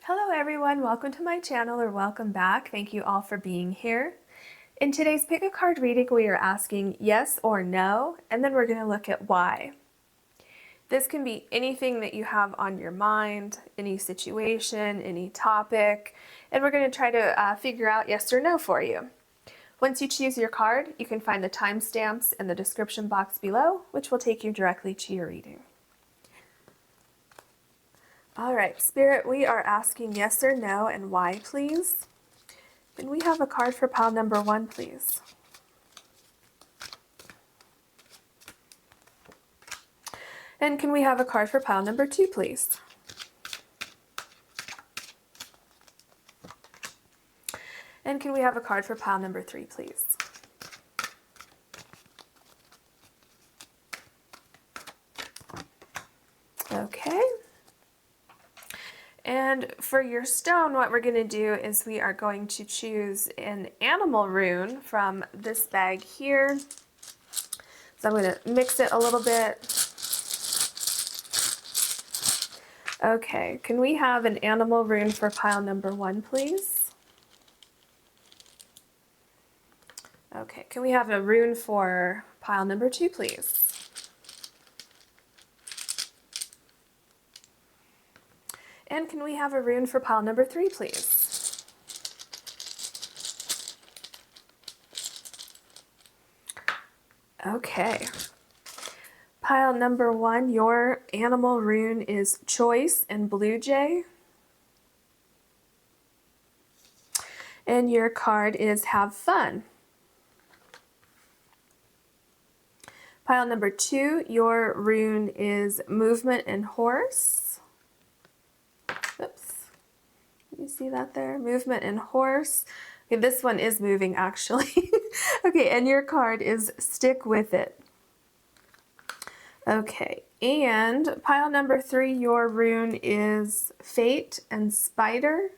Hello everyone, welcome to my channel or welcome back. Thank you all for being here. In today's pick a card reading, we are asking yes or no, and then we're going to look at why. This can be anything that you have on your mind, any situation, any topic, and we're going to try to figure out yes or no for you. Once you choose your card, you can find the timestamps in the description box below, which will take you directly to your reading. All right, Spirit, we are asking yes or no and why, please. Can we have a card for pile number 1, please? And can we have a card for pile number 2, please? And can we have a card for pile number 3, please? Okay. And for your stone, what we're going to do is we are going to choose an animal rune from this bag here. So I'm going to mix it a little bit. Okay, can we have an animal rune for pile number 1, please? Okay, can we have a rune for pile number 2, please? And can we have a rune for pile number 3, please? Okay. Pile number 1, your animal rune is Choice and Blue Jay. And your card is Have Fun. Pile number 2, your rune is Movement and Horse. Oops. You see that there? Movement and Horse. Okay, this one is moving actually. Okay, and your card is Stick With It. Okay, and pile number 3, your rune is Fate and Spider.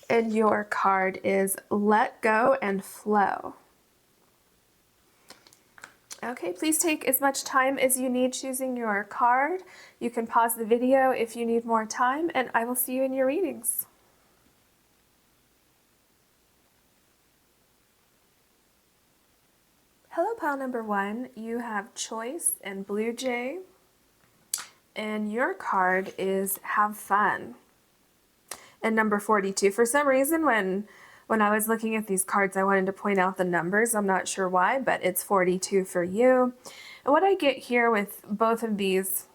And your card is Let Go and Flow. Okay, please take as much time as you need choosing your card. You can pause the video if you need more time, and I will see you in your readings. Hello, pile number 1. You have Choice and Blue Jay, and your card is Have Fun. And number 42. For some reason, when I was looking at these cards, I wanted to point out the numbers. I'm not sure why, but it's 42 for you. And what I get here with both of these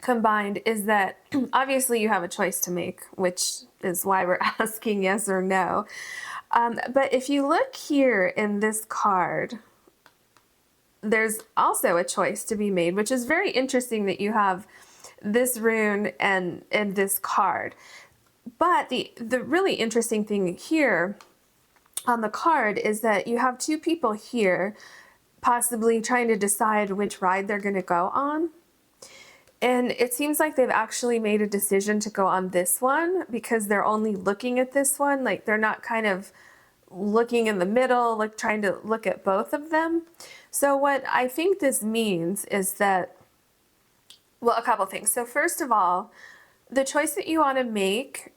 combined is that obviously you have a choice to make, which is why we're asking yes or no. But if you look here in this card, there's also a choice to be made, which is very interesting that you have this rune and this card. But the really interesting thing here on the card is that you have two people here possibly trying to decide which ride they're going to go on. And it seems like they've actually made a decision to go on this one because they're only looking at this one. Like they're not kind of looking in the middle, like trying to look at both of them. So what I think this means is that, well, a couple things. So first of all, the choice that you want to make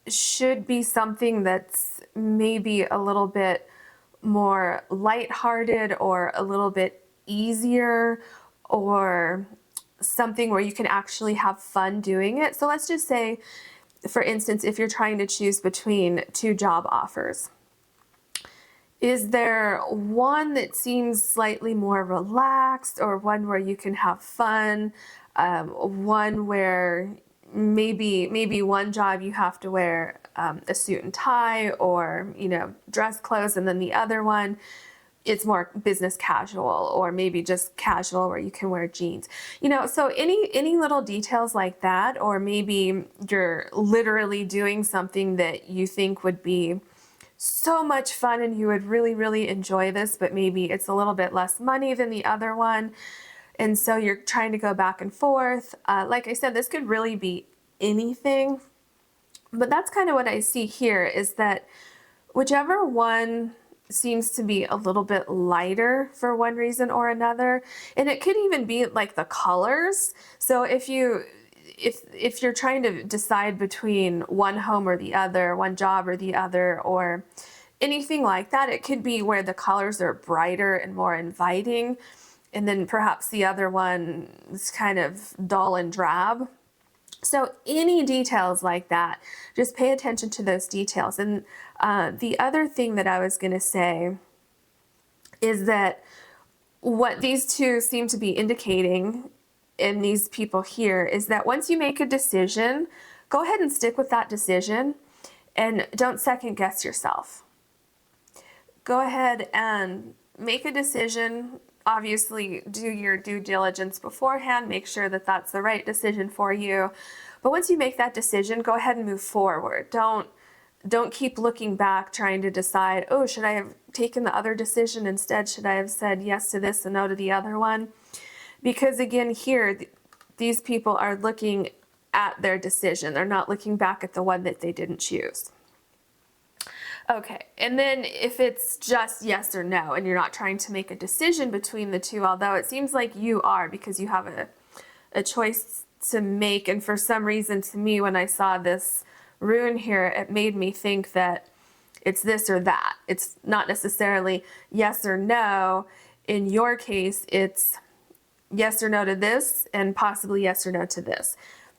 should be something that's maybe a little bit more lighthearted or a little bit easier or something where you can actually have fun doing it. So let's just say, for instance, if you're trying to choose between 2 job offers, is there one that seems slightly more relaxed or one where you can have fun, one where maybe one job you have to wear a suit and tie or, you know, dress clothes, and then the other one it's more business casual or maybe just casual where you can wear jeans, you know, so any little details like that, or maybe you're literally doing something that you think would be so much fun and you would really enjoy this, but maybe it's a little bit less money than the other one. And so you're trying to go back and forth. Like I said, this could really be anything, but that's kind of what I see here is that whichever one seems to be a little bit lighter for one reason or another, and it could even be like the colors. So if you if you're trying to decide between one home or the other, one job or the other, or anything like that, it could be where the colors are brighter and more inviting, and then perhaps the other one is kind of dull and drab. So any details like that, just pay attention to those details. And the other thing that I was going to say is that what these two seem to be indicating in these people here is that once you make a decision, go ahead and stick with that decision and don't second guess yourself. Go ahead and make a decision. Obviously, do your due diligence beforehand. Make sure that that's the right decision for you. But once you make that decision, go ahead and move forward. Don't keep looking back trying to decide, oh, should I have taken the other decision instead? Should I have said yes to this and no to the other one? Because again, here, these people are looking at their decision. They're not looking back at the one that they didn't choose. Okay, and then if it's just yes or no, and you're not trying to make a decision between the two, although it seems like you are, because you have a choice to make, and for some reason to me, when I saw this rune here, it made me think that it's this or that. It's not necessarily yes or no. In your case, it's yes or no to this, and possibly yes or no to this.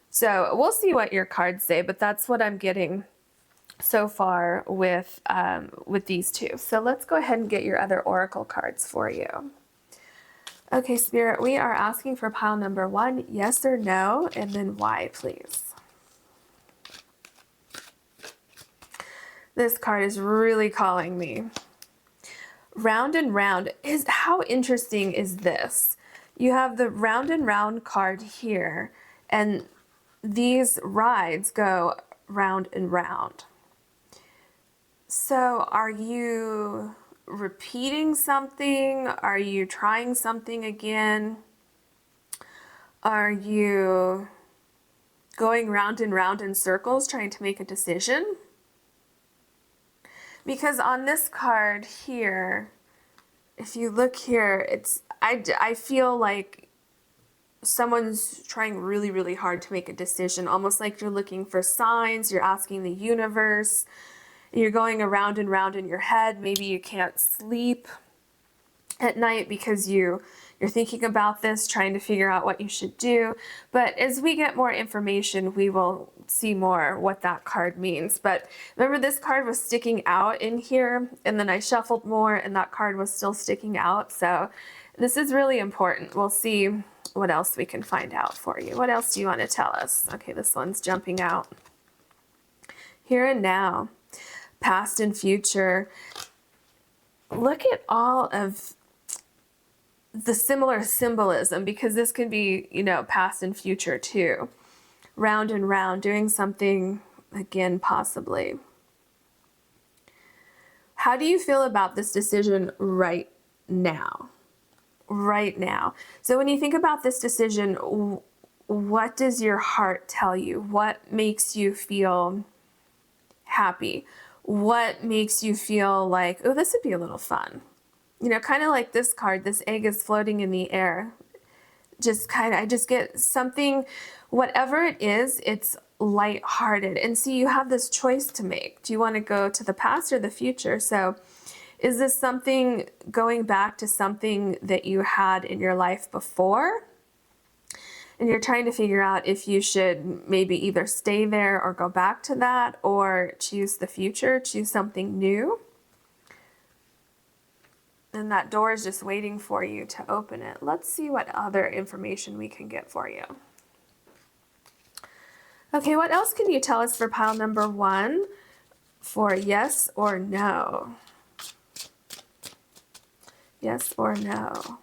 So we'll see what your cards say, but that's what I'm getting so far with these two. So let's go ahead and get your other oracle cards for you. Okay, Spirit, we are asking for pile number 1, yes or no, and then why, please. This card is really calling me. Round and round. How interesting is this? You have the round and round card here, and these rides go round and round. So are you repeating something? Are you trying something again? Are you going round and round in circles trying to make a decision? Because on this card here, if you look here, I feel like someone's trying really, really hard to make a decision, almost like you're looking for signs, you're asking the universe, you're going around and round in your head. Maybe you can't sleep at night because you're thinking about this, trying to figure out what you should do. But as we get more information, we will see more what that card means. But remember, this card was sticking out in here, and then I shuffled more and that card was still sticking out. So this is really important. We'll see what else we can find out for you. What else do you want to tell us? Okay, this one's jumping out. Here and now, past and future. Look at all of the similar symbolism, because this could be, past and future too. Round and round, doing something again, possibly. How do you feel about this decision right now? Right now. So when you think about this decision, what does your heart tell you? What makes you feel happy? What makes you feel like, oh, this would be a little fun? Kind of like this card, this egg is floating in the air. I just get something, whatever it is, it's lighthearted. And see, you have this choice to make. Do you want to go to the past or the future? So is this something going back to something that you had in your life before? And you're trying to figure out if you should maybe either stay there or go back to that, or choose the future, choose something new. And that door is just waiting for you to open it. Let's see what other information we can get for you. Okay, what else can you tell us for pile number 1 for yes or no? Yes or no?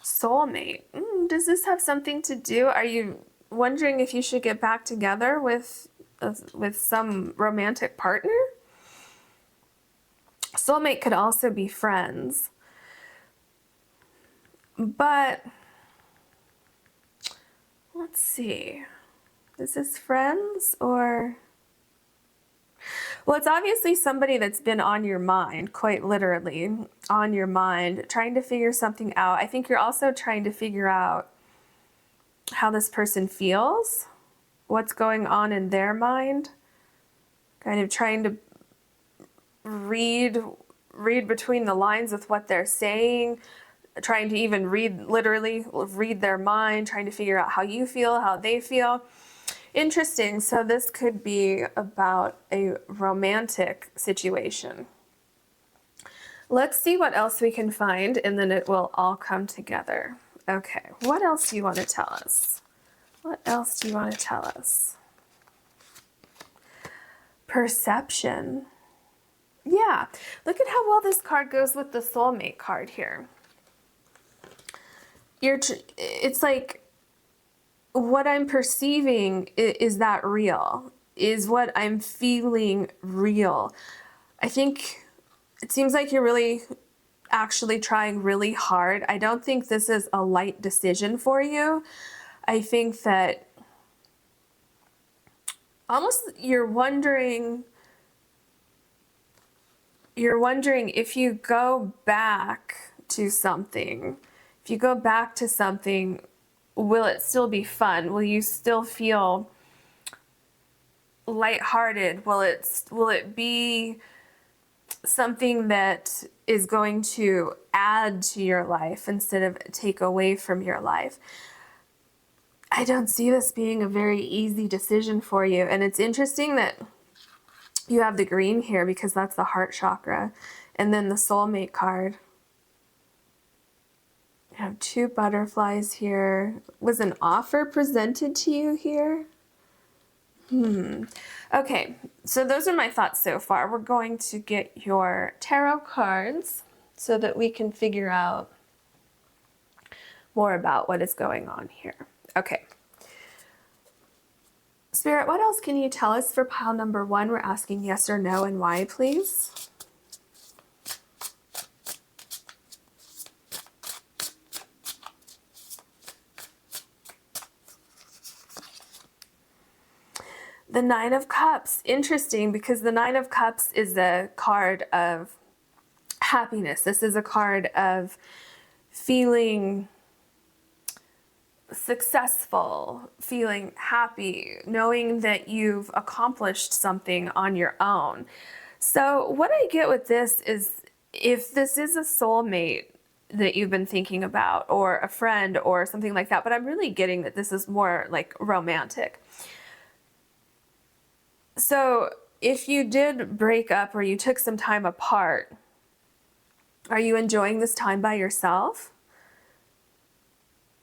Soulmate. Does this have something to do? Are you wondering if you should get back together with some romantic partner? Soulmate could also be friends. But let's see. Is this friends or... Well, it's obviously somebody that's been on your mind, quite literally, on your mind, trying to figure something out. I think you're also trying to figure out how this person feels, what's going on in their mind, kind of trying to read between the lines with what they're saying, trying to even literally read their mind, trying to figure out how you feel, how they feel. Interesting. So this could be about a romantic situation. Let's see what else we can find, and then it will all come together. Okay, what else do you want to tell us? What else do you want to tell us? Perception. Yeah, look at how well this card goes with the soulmate card here. It's like, what I'm perceiving, is that real? Is what I'm feeling real? I think it seems like you're really actually trying really hard. I don't think this is a light decision for you. I think that almost you're wondering if you go back to something, will it still be fun? Will you still feel lighthearted? Will it be something that is going to add to your life instead of take away from your life? I don't see this being a very easy decision for you. And it's interesting that you have the green here because that's the heart chakra. And then the soulmate card. You have 2 butterflies here. Was an offer presented to you here? Okay, so those are my thoughts so far. We're going to get your tarot cards so that we can figure out more about what is going on here. Okay. Spirit, what else can you tell us for pile number 1? We're asking yes or no and why, please. The 9 of Cups. Interesting, because the 9 of Cups is a card of happiness. This is a card of feeling successful, feeling happy, knowing that you've accomplished something on your own. So what I get with this is, if this is a soulmate that you've been thinking about, or a friend or something like that, but I'm really getting that this is more like romantic. So if you did break up or you took some time apart, are you enjoying this time by yourself?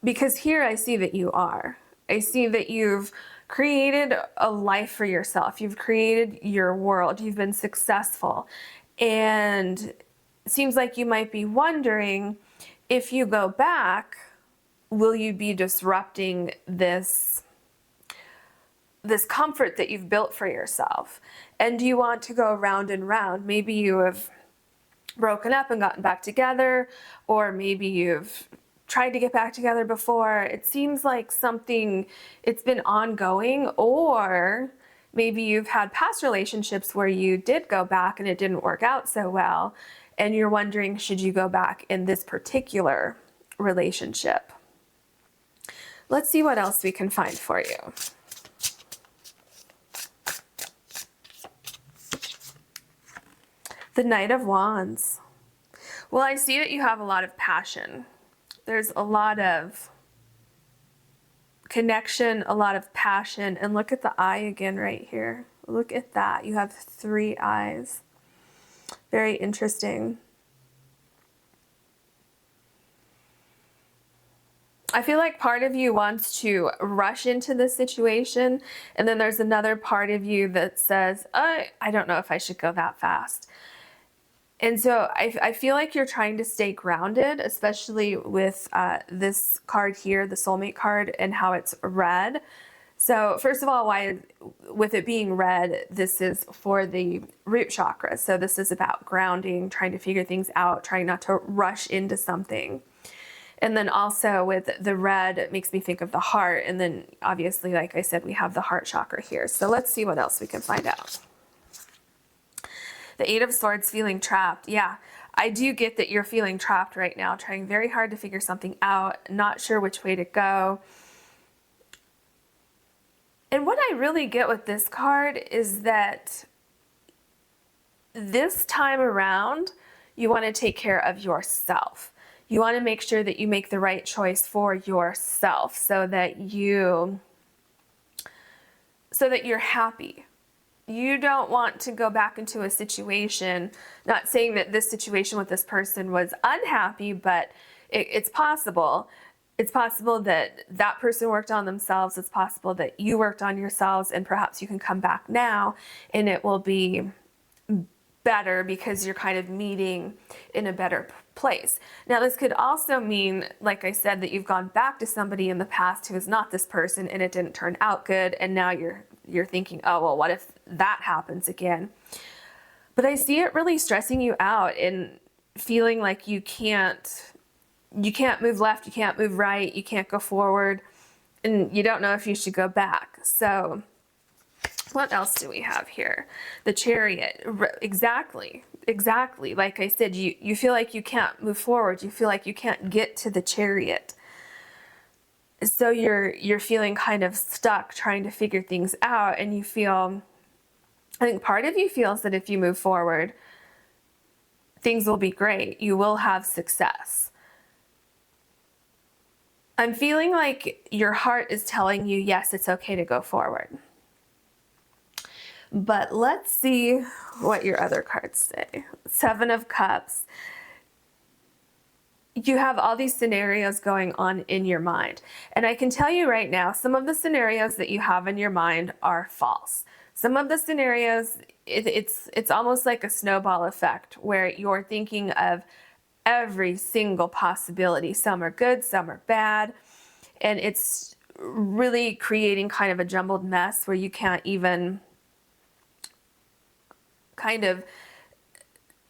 Because here I see that you are. I see that you've created a life for yourself. You've created your world. You've been successful. And it seems like you might be wondering, if you go back, will you be disrupting this comfort that you've built for yourself? And do you want to go round and round? Maybe you have broken up and gotten back together, or maybe you've tried to get back together before. It seems like it's been ongoing, or maybe you've had past relationships where you did go back and it didn't work out so well, and you're wondering, should you go back in this particular relationship? Let's see what else we can find for you. The Knight of Wands. Well, I see that you have a lot of passion. There's a lot of connection, a lot of passion. And look at the eye again right here. Look at that. You have 3 eyes. Very interesting. I feel like part of you wants to rush into this situation, and then there's another part of you that says, I don't know if I should go that fast. And so I feel like you're trying to stay grounded, especially with this card here, the soulmate card, and how it's red. So first of all, with it being red, this is for the root chakra. So this is about grounding, trying to figure things out, trying not to rush into something. And then also with the red, it makes me think of the heart. And then obviously, like I said, we have the heart chakra here. So let's see what else we can find out. The Eight of Swords, feeling trapped. Yeah, I do get that you're feeling trapped right now, trying very hard to figure something out, not sure which way to go. And what I really get with this card is that this time around, you want to take care of yourself. You want to make sure that you make the right choice for yourself so that you're happy. You don't want to go back into a situation, not saying that this situation with this person was unhappy, but it's possible. It's possible that that person worked on themselves. It's possible that you worked on yourselves, and perhaps you can come back now and it will be better because you're kind of meeting in a better place. Now, this could also mean, like I said, that you've gone back to somebody in the past who is not this person and it didn't turn out good, and now you're thinking, oh, well, what if that happens again? But I see it really stressing you out and feeling like you can't move left, you can't move right, you can't go forward, and you don't know if you should go back. So what else do we have here? The Chariot. Exactly. Like I said, you feel like you can't move forward. You feel like you can't get to the Chariot. So you're feeling kind of stuck trying to figure things out, and I think part of you feels that if you move forward, things will be great. You will have success. I'm feeling like your heart is telling you, yes, it's okay to go forward. But let's see what your other cards say. Seven of Cups. You have all these scenarios going on in your mind. And I can tell you right now, some of the scenarios that you have in your mind are false. Some of the scenarios, it's almost like a snowball effect where you're thinking of every single possibility. Some are good, some are bad. And it's really creating kind of a jumbled mess where you can't even kind of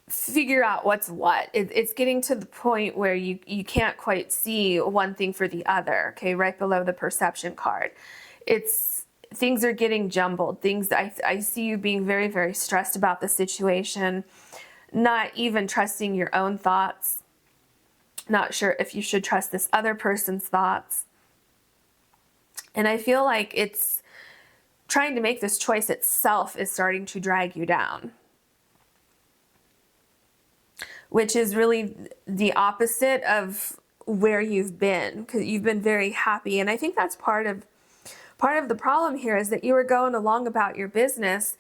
figure out what's what. It's getting to the point where you can't quite see one thing for the other, okay, right below the perception card. Things are getting jumbled. I see you being very, very stressed about the situation, not even trusting your own thoughts, not sure if you should trust this other person's thoughts. And I feel like it's trying to make this choice itself is starting to drag you down, which is really the opposite of where you've been, because you've been very happy. And I think that's part of the problem here is that you were going along about your business.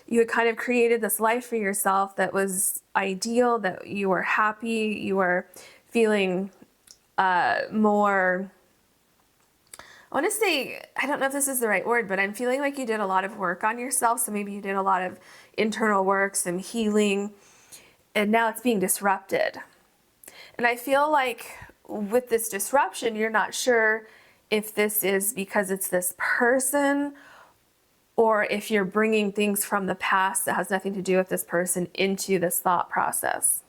You had kind of created this life for yourself that was ideal, that you were happy, you were feeling more, I want to say, I don't know if this is the right word, but I'm feeling like you did a lot of work on yourself. So maybe you did a lot of internal work, some healing, and now it's being disrupted. And I feel like with this disruption, you're not sure if this is because it's this person or if you're bringing things from the past that has nothing to do with this person into this thought process.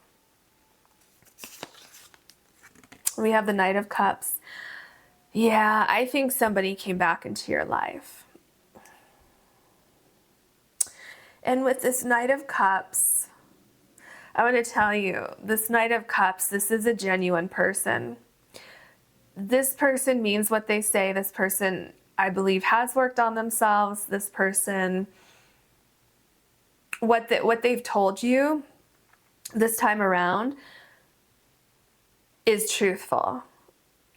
We have the Knight of Cups. Yeah, I think somebody came back into your life. And with this Knight of Cups, I want to tell you, this Knight of Cups, this is a genuine person. This person means what they say. This person, I believe, has worked on themselves. This person, what they've told you this time around is truthful.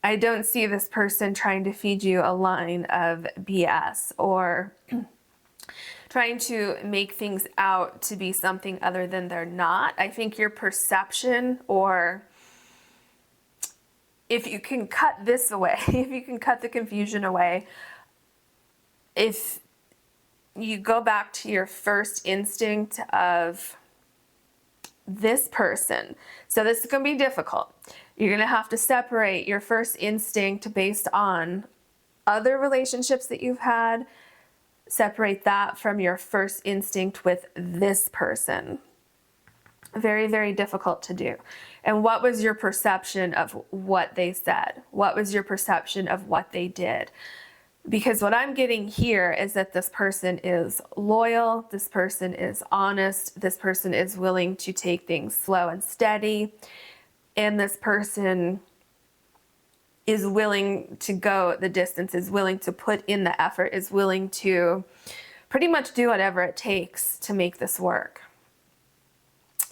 I don't see this person trying to feed you a line of BS or trying to make things out to be something other than they're not. I think your perception, or if you can cut this away, if you can cut the confusion away, if you go back to your first instinct of this person, so this is going to be difficult. You're going to have to separate your first instinct based on other relationships that you've had, separate that from your first instinct with this person. Very, very difficult to do. And what was your perception of what they said? What was your perception of what they did? Because what I'm getting here is that this person is loyal, this person is honest, this person is willing to take things slow and steady, and this person is willing to go the distance, is willing to put in the effort, is willing to pretty much do whatever it takes to make this work.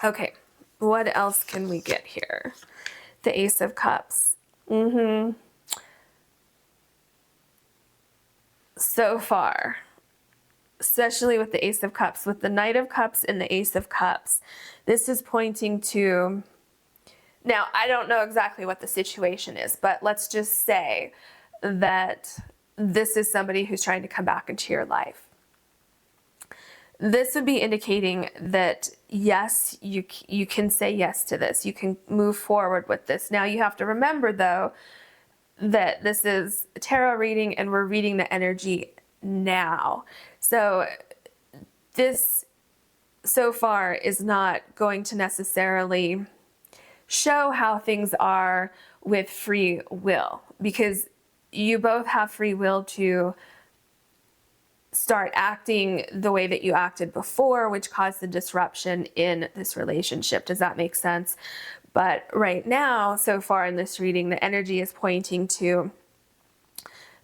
Okay, what else can we get here? The Ace of Cups. So far, especially with the Ace of Cups, with the Knight of Cups and the Ace of Cups, this is pointing to, now I don't know exactly what the situation is, but let's just say that this is somebody who's trying to come back into your life. This would be indicating that yes, you can say yes to this. You can move forward with this. Now you have to remember though that this is a tarot reading and we're reading the energy now. So this so far is not going to necessarily show how things are with free will, because you both have free will to start acting the way that you acted before, which caused the disruption in this relationship. Does that make sense? But right now, so far in this reading, the energy is pointing to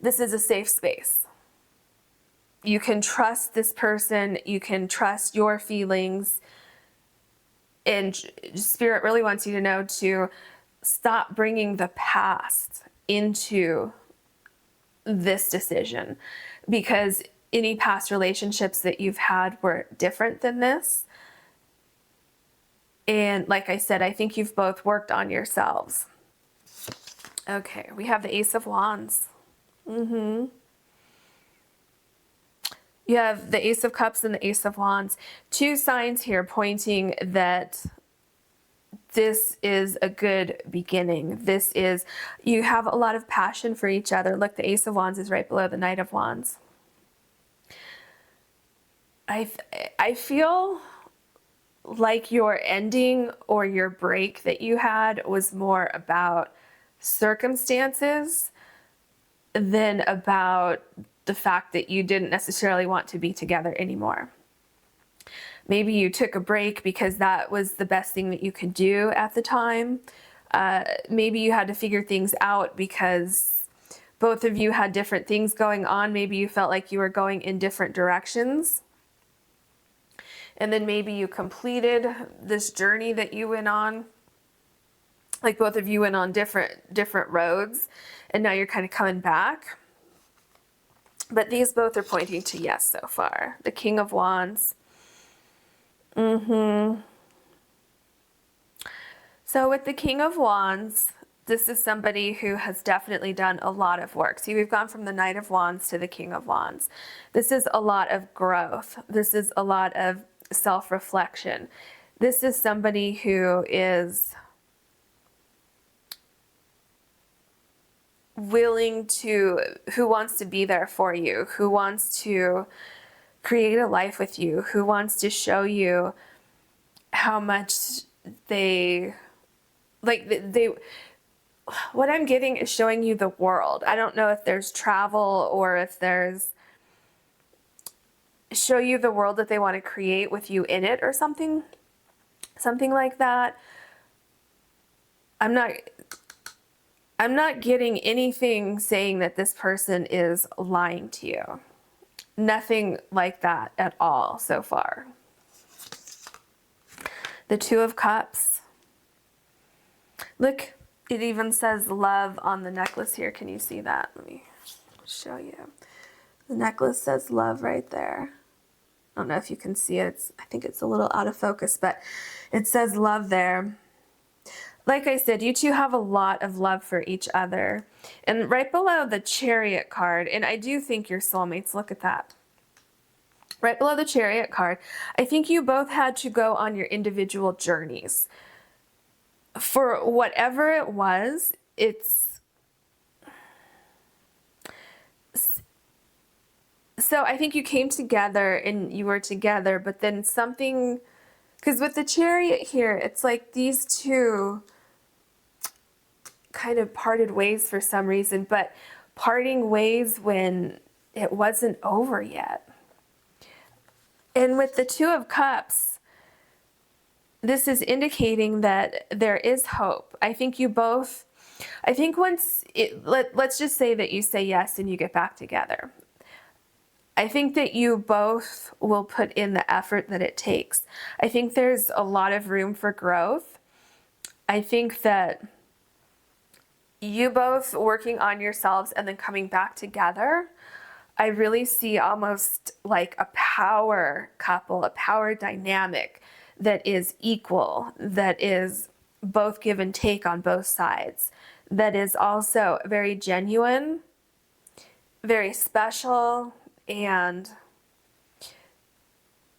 this is a safe space. You can trust this person. You can trust your feelings. And Spirit really wants you to know to stop bringing the past into this decision, because any past relationships that you've had were different than this. And like I said, I think you've both worked on yourselves. Okay, we have the Ace of Wands. You have the Ace of Cups and the Ace of Wands. Two signs here pointing that this is a good beginning. This is, you have a lot of passion for each other. Look, the Ace of Wands is right below the Knight of Wands. I feel like your ending or your break that you had was more about circumstances than about the fact that you didn't necessarily want to be together anymore. Maybe you took a break because that was the best thing that you could do at the time. Maybe you had to figure things out because both of you had different things going on. Maybe you felt like you were going in different directions. And then maybe you completed this journey that you went on. Like both of you went on different roads, and now you're kind of coming back. But these both are pointing to yes so far. The King of Wands. So with the King of Wands, this is somebody who has definitely done a lot of work. See, we've gone from the Knight of Wands to the King of Wands. This is a lot of growth. This is a lot of self-reflection. This is somebody who is willing to, who wants to be there for you, who wants to create a life with you, who wants to show you how much they, what I'm getting is showing you the world. I don't know if there's travel or if there's show you the world that they want to create with you in it or something like that. I'm not getting anything saying that this person is lying to you. Nothing like that at all so far. The Two of Cups. Look, it even says love on the necklace here. Can you see that? Let me show you. The necklace says love right there. I don't know if you can see it. I think it's a little out of focus, but it says love there. Like I said, you two have a lot of love for each other. And right below the Chariot card, and I do think you're soulmates, look at that. Right below the Chariot card, I think you both had to go on your individual journeys. For whatever it was, so I think you came together and you were together, but then something, because with the Chariot here, it's like these two kind of parted ways for some reason, but parting ways when it wasn't over yet. And with the Two of Cups, this is indicating that there is hope. I think you both, I think once let's just say that you say yes and you get back together. I think that you both will put in the effort that it takes. I think there's a lot of room for growth. I think that you both working on yourselves and then coming back together, I really see almost like a power couple, a power dynamic that is equal, that is both give and take on both sides, that is also very genuine, very special, and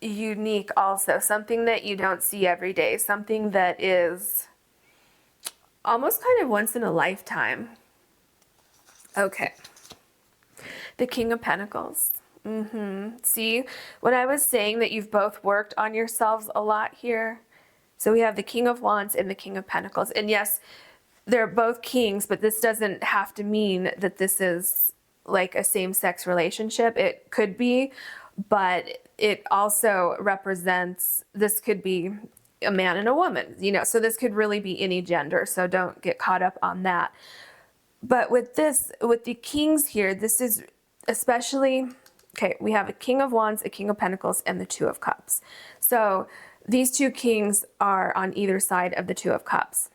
unique also. Something that you don't see every day, something that is almost kind of once in a lifetime. Okay. The King of Pentacles. See, when I was saying that you've both worked on yourselves a lot here, so we have the King of Wands and the King of Pentacles. And yes, they're both kings, but this doesn't have to mean that this is like a same-sex relationship. It could be, but it also represents, this could be a man and a woman, you know, so this could really be any gender, so don't get caught up on that. But with this, with the kings here, this is especially, okay, we have a King of Wands, a King of Pentacles, and the Two of Cups. So these two kings are on either side of the Two of Cups,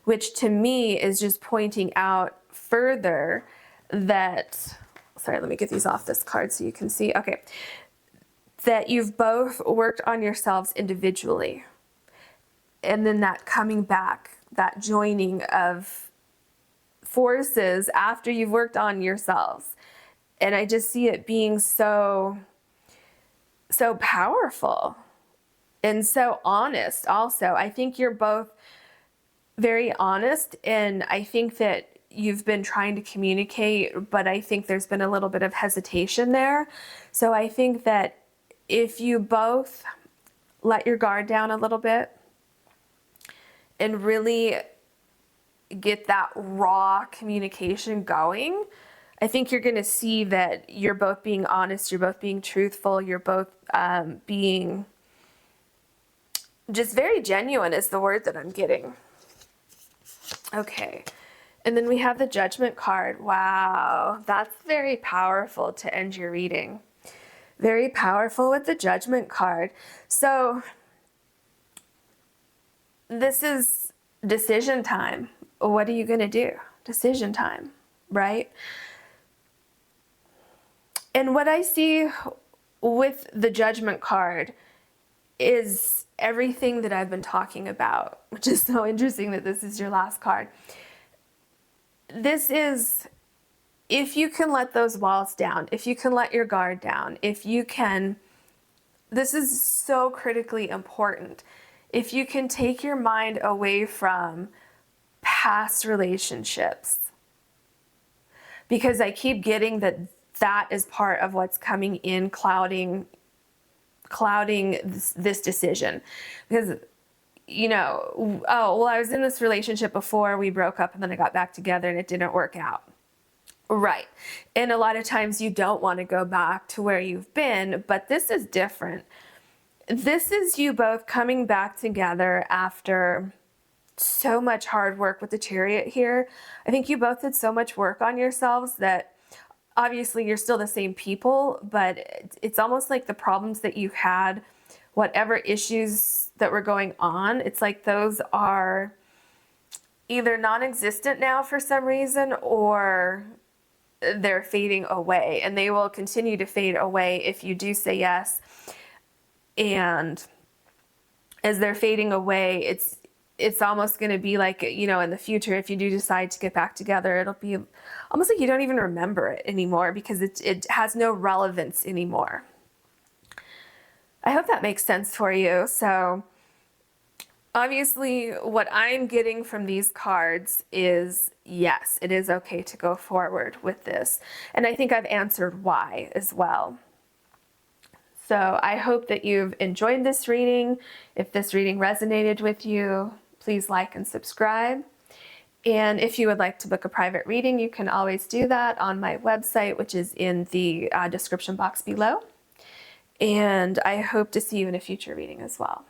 which to me is just pointing out further that, sorry, let me get these off this card so you can see. Okay, that you've both worked on yourselves individually, and then that coming back, that joining of forces after you've worked on yourselves. And I just see it being so powerful and so honest also. I think you're both very honest, and I think that you've been trying to communicate, but I think there's been a little bit of hesitation there. So I think that if you both let your guard down a little bit and really get that raw communication going, I think you're going to see that you're both being honest, you're both being truthful, you're both being just very genuine is the word that I'm getting. Okay. And then we have the Judgment card. Wow, that's very powerful to end your reading. Very powerful with the Judgment card. So this is decision time. What are you going to do? Decision time, right? And what I see with the Judgment card is everything that I've been talking about, which is so interesting that this is your last card. This is, if you can let those walls down, if you can let your guard down, if you can, this is so critically important. If you can take your mind away from past relationships, because I keep getting that that is part of what's coming in, clouding this decision. Because, you know, oh, well, I was in this relationship before we broke up and then I got back together and it didn't work out. Right. And a lot of times you don't want to go back to where you've been, but this is different. This is you both coming back together after so much hard work with the Chariot here. I think you both did so much work on yourselves that obviously you're still the same people, but it's almost like the problems that you had, whatever issues that were going on, it's like those are either non-existent now for some reason, or they're fading away, and they will continue to fade away if you do say yes. And as they're fading away, it's almost going to be like, you know, in the future, if you do decide to get back together, it'll be almost like you don't even remember it anymore because it has no relevance anymore. I hope that makes sense for you. So obviously what I'm getting from these cards is, yes, it is okay to go forward with this. And I think I've answered why as well. So I hope that you've enjoyed this reading. If this reading resonated with you, please like and subscribe. And if you would like to book a private reading, you can always do that on my website, which is in the description box below. And I hope to see you in a future reading as well.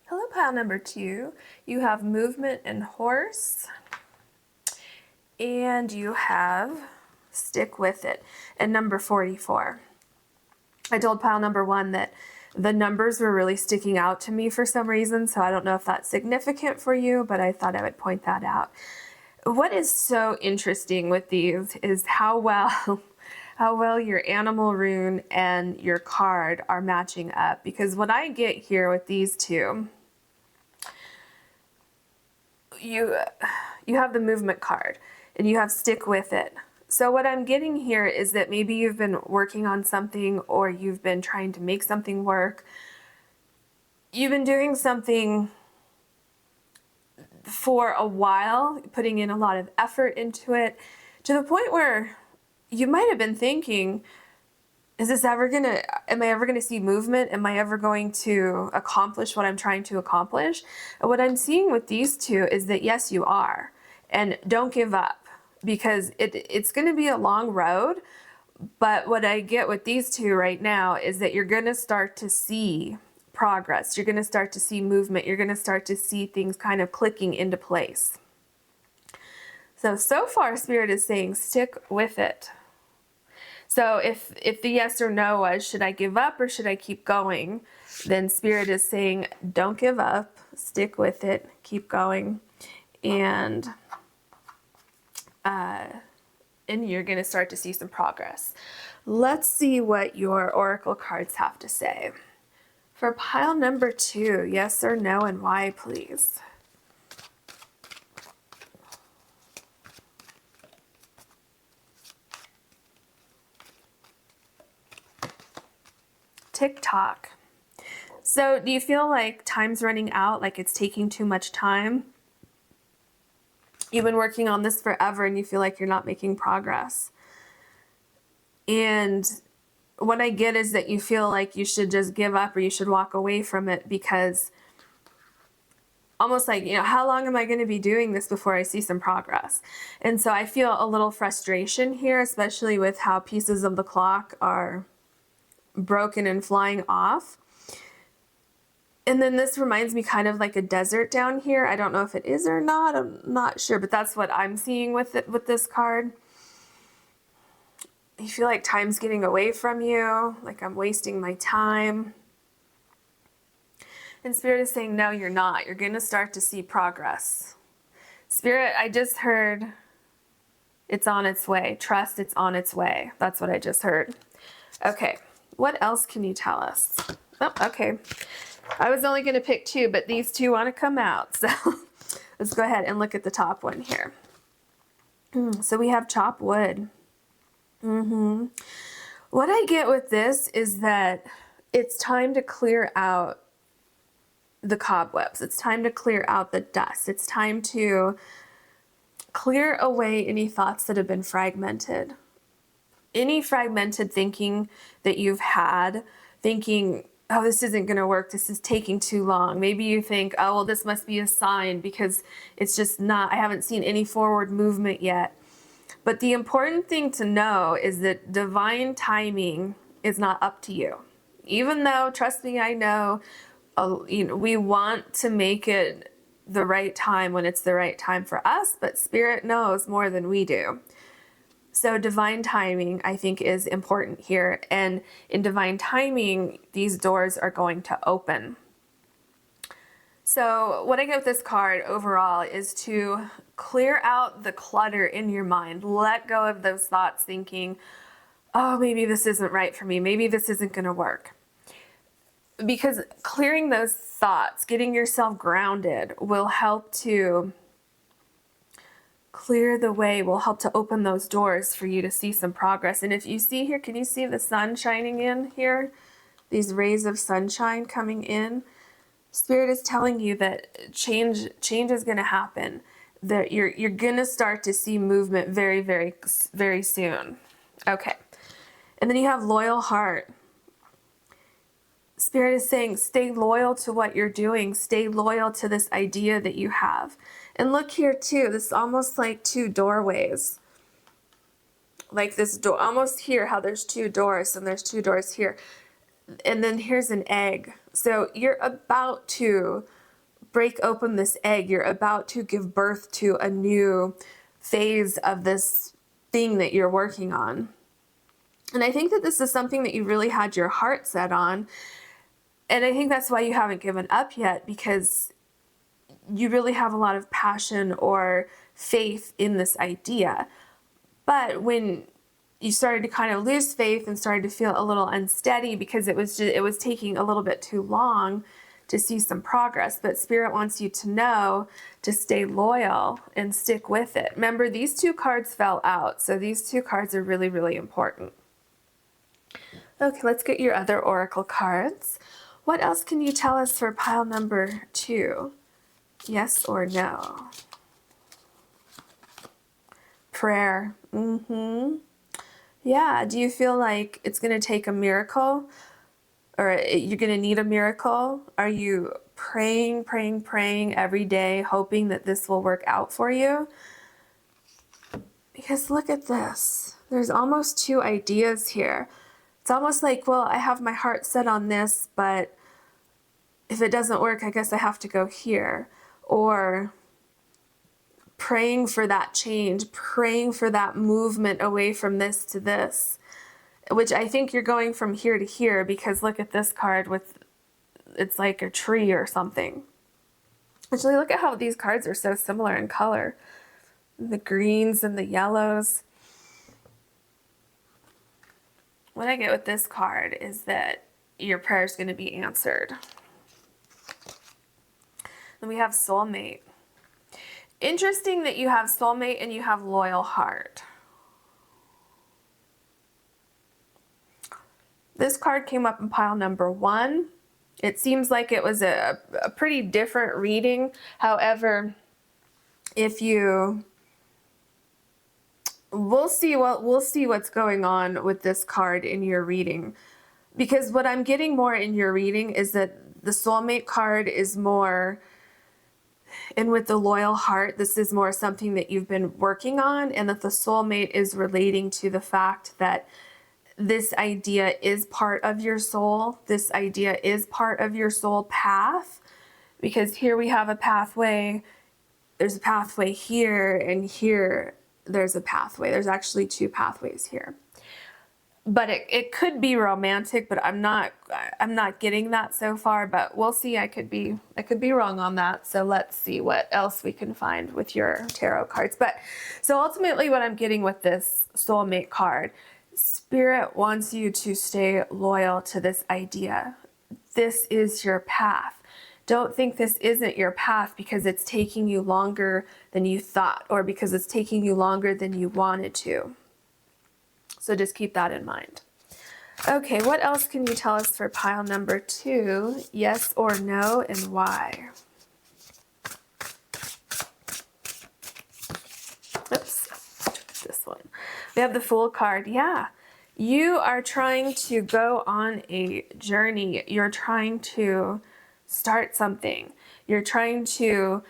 Hello, pile number 2. You have movement and horse. And you have stick with it. And number 44. I told pile number 1 that the numbers were really sticking out to me for some reason, so I don't know if that's significant for you, but I thought I would point that out. What is so interesting with these is how well your animal rune and your card are matching up, because what I get here with these two, you have the movement card and you have stick with it. So what I'm getting here is that maybe you've been working on something, or you've been trying to make something work. You've been doing something for a while, putting in a lot of effort into it, to the point where you might have been thinking, am I ever gonna see movement? Am I ever going to accomplish what I'm trying to accomplish? And what I'm seeing with these two is that yes, you are. And don't give up, because it's going to be a long road. But what I get with these two right now is that you're going to start to see progress. You're going to start to see movement. You're going to start to see things kind of clicking into place. So far, Spirit is saying stick with it. So if the yes or no was, should I give up or should I keep going? Then Spirit is saying, don't give up, stick with it, keep going. And you're going to start to see some progress. Let's see what your oracle cards have to say. For pile number 2, yes or no, and why, please? Tick-tock. So do you feel like time's running out, like it's taking too much time? You've been working on this forever and you feel like you're not making progress. And what I get is that you feel like you should just give up, or you should walk away from it, because almost like, how long am I going to be doing this before I see some progress? And so I feel a little frustration here, especially with how pieces of the clock are broken and flying off. And then this reminds me kind of like a desert down here. I don't know if it is or not. I'm not sure, but that's what I'm seeing with this card. You feel like time's getting away from you, like I'm wasting my time. And Spirit is saying, no, you're not. You're going to start to see progress. Spirit, I just heard it's on its way. Trust, it's on its way. That's what I just heard. Okay, what else can you tell us? Oh, okay. I was only going to pick 2, but these 2 want to come out. So let's go ahead and look at the top one here. So we have chop wood. What I get with this is that it's time to clear out the cobwebs. It's time to clear out the dust. It's time to clear away any thoughts that have been fragmented. Any fragmented thinking that you've had, thinking, oh, this isn't going to work, this is taking too long. Maybe you think, oh, well, this must be a sign because it's just not, I haven't seen any forward movement yet. But the important thing to know is that divine timing is not up to you. Even though, trust me, I know, we want to make it the right time when it's the right time for us, but Spirit knows more than we do. So divine timing, I think, is important here. And in divine timing, these doors are going to open. So what I get with this card overall is to clear out the clutter in your mind. Let go of those thoughts thinking, oh, maybe this isn't right for me. Maybe this isn't going to work. Because clearing those thoughts, getting yourself grounded, will help to clear the way, will help to open those doors for you to see some progress. And if you see here, can you see the sun shining in here? These rays of sunshine coming in. Spirit is telling you that change is going to happen. That you're going to start to see movement very, very, very soon. Okay. And then you have loyal heart. Spirit is saying, stay loyal to what you're doing. Stay loyal to this idea that you have. And look here too, this is almost like two doorways. Like this door, almost here, how there's two doors and there's two doors here. And then here's an egg. So you're about to break open this egg. You're about to give birth to a new phase of this thing that you're working on. And I think that this is something that you really had your heart set on. And I think that's why you haven't given up yet, because you really have a lot of passion or faith in this idea. But when you started to kind of lose faith and started to feel a little unsteady because it was taking a little bit too long to see some progress, but Spirit wants you to know to stay loyal and stick with it. Remember, these two cards fell out, so these two cards are really, really important. Okay, let's get your other oracle cards. What else can you tell us for pile number 2? Yes or no? Prayer. Yeah, do you feel like it's going to take a miracle? Or you're going to need a miracle? Are you praying every day, hoping that this will work out for you? Because look at this. There's almost two ideas here. It's almost like, well, I have my heart set on this, but if it doesn't work, I guess I have to go here. Or praying for that change, praying for that movement away from this to this, which I think you're going from here to here, because look at this card with, it's like a tree or something. Actually, look at how these cards are so similar in color. The greens and the yellows. What I get with this card is that your prayer is going to be answered. Then we have soulmate. Interesting that you have soulmate and you have loyal heart. This card came up in pile number 1. It seems like it was a pretty different reading. However, if you... We'll see what's going on with this card in your reading. Because what I'm getting more in your reading is that the soulmate card is more... And with the loyal heart, this is more something that you've been working on, and that the soulmate is relating to the fact that this idea is part of your soul. This idea is part of your soul path, because here we have a pathway. There's a pathway here, and here there's a pathway. There's actually two pathways here. But it could be romantic, but I'm not getting that so far, but we'll see. I could be wrong on that. So let's see what else we can find with your tarot cards. But so ultimately what I'm getting with this soulmate card, Spirit wants you to stay loyal to this idea. This is your path. Don't think this isn't your path because it's taking you longer than you thought, or because it's taking you longer than you wanted to. So just keep that in mind. Okay, what else can you tell us for pile number 2? Yes or no, and why? Oops, this one. We have the Fool card. Yeah, you are trying to go on a journey. You're trying to start something. You're trying to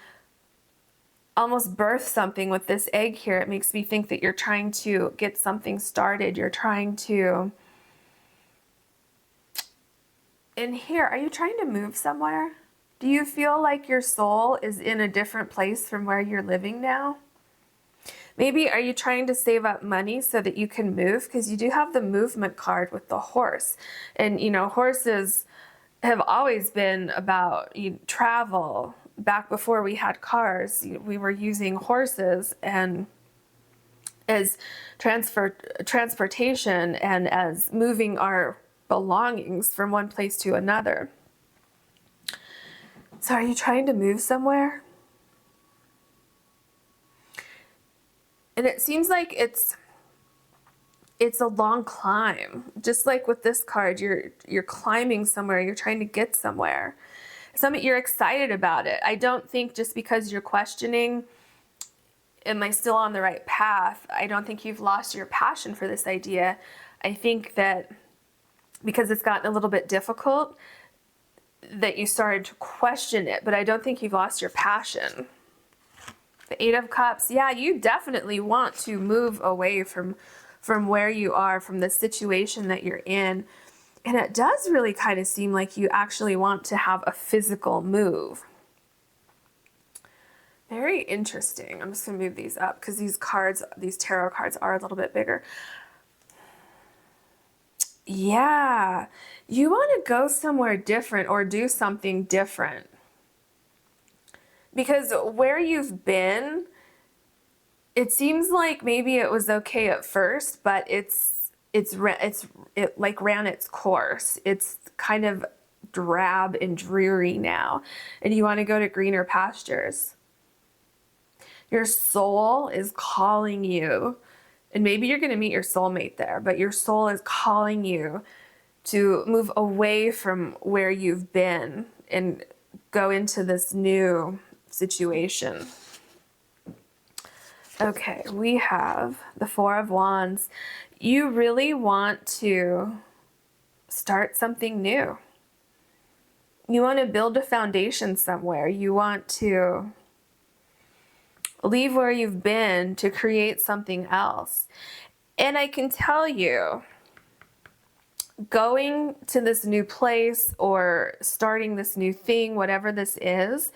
almost birth something with this egg here. It makes me think that you're trying to get something started. You're trying to... In here, are you trying to move somewhere? Do you feel like your soul is in a different place from where you're living now? Maybe are you trying to save up money so that you can move? Because you do have the movement card with the horse. And, you know, horses have always been about travel. Back before we had cars, we were using horses and as transportation and as moving our belongings from one place to another. So are you trying to move somewhere? And it seems like it's a long climb. Just like with this card, you're climbing somewhere, you're trying to get somewhere. You're excited about it. I don't think just because you're questioning, am I still on the right path? I don't think you've lost your passion for this idea. I think that because it's gotten a little bit difficult, that you started to question it, but I don't think you've lost your passion. The Eight of Cups, yeah, you definitely want to move away from where you are, from the situation that you're in. And it does really kind of seem like you actually want to have a physical move. Very interesting. I'm just going to move these up because these cards, these tarot cards are a little bit bigger. Yeah, you want to go somewhere different or do something different. Because where you've been, it seems like maybe it was okay at first, but it like ran its course. It's kind of drab and dreary now, and you want to go to greener pastures. Your soul is calling you, and maybe you're going to meet your soulmate there, but your soul is calling you to move away from where you've been and go into this new situation. Okay, we have the Four of Wands. You really want to start something new. You want to build a foundation somewhere. You want to leave where you've been to create something else. And I can tell you, going to this new place or starting this new thing, whatever this is,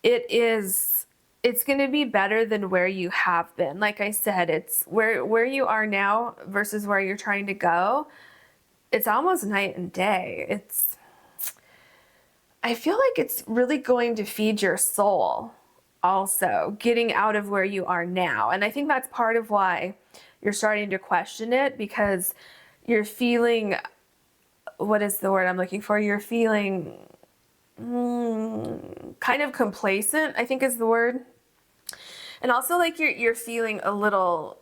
it's going to be better than where you have been. Like I said, it's where you are now versus where you're trying to go. It's almost night and day. I feel like it's really going to feed your soul also, getting out of where you are now. And I think that's part of why you're starting to question it, because you're feeling, what is the word I'm looking for? You're feeling kind of complacent, I think is the word. And also like you're feeling a little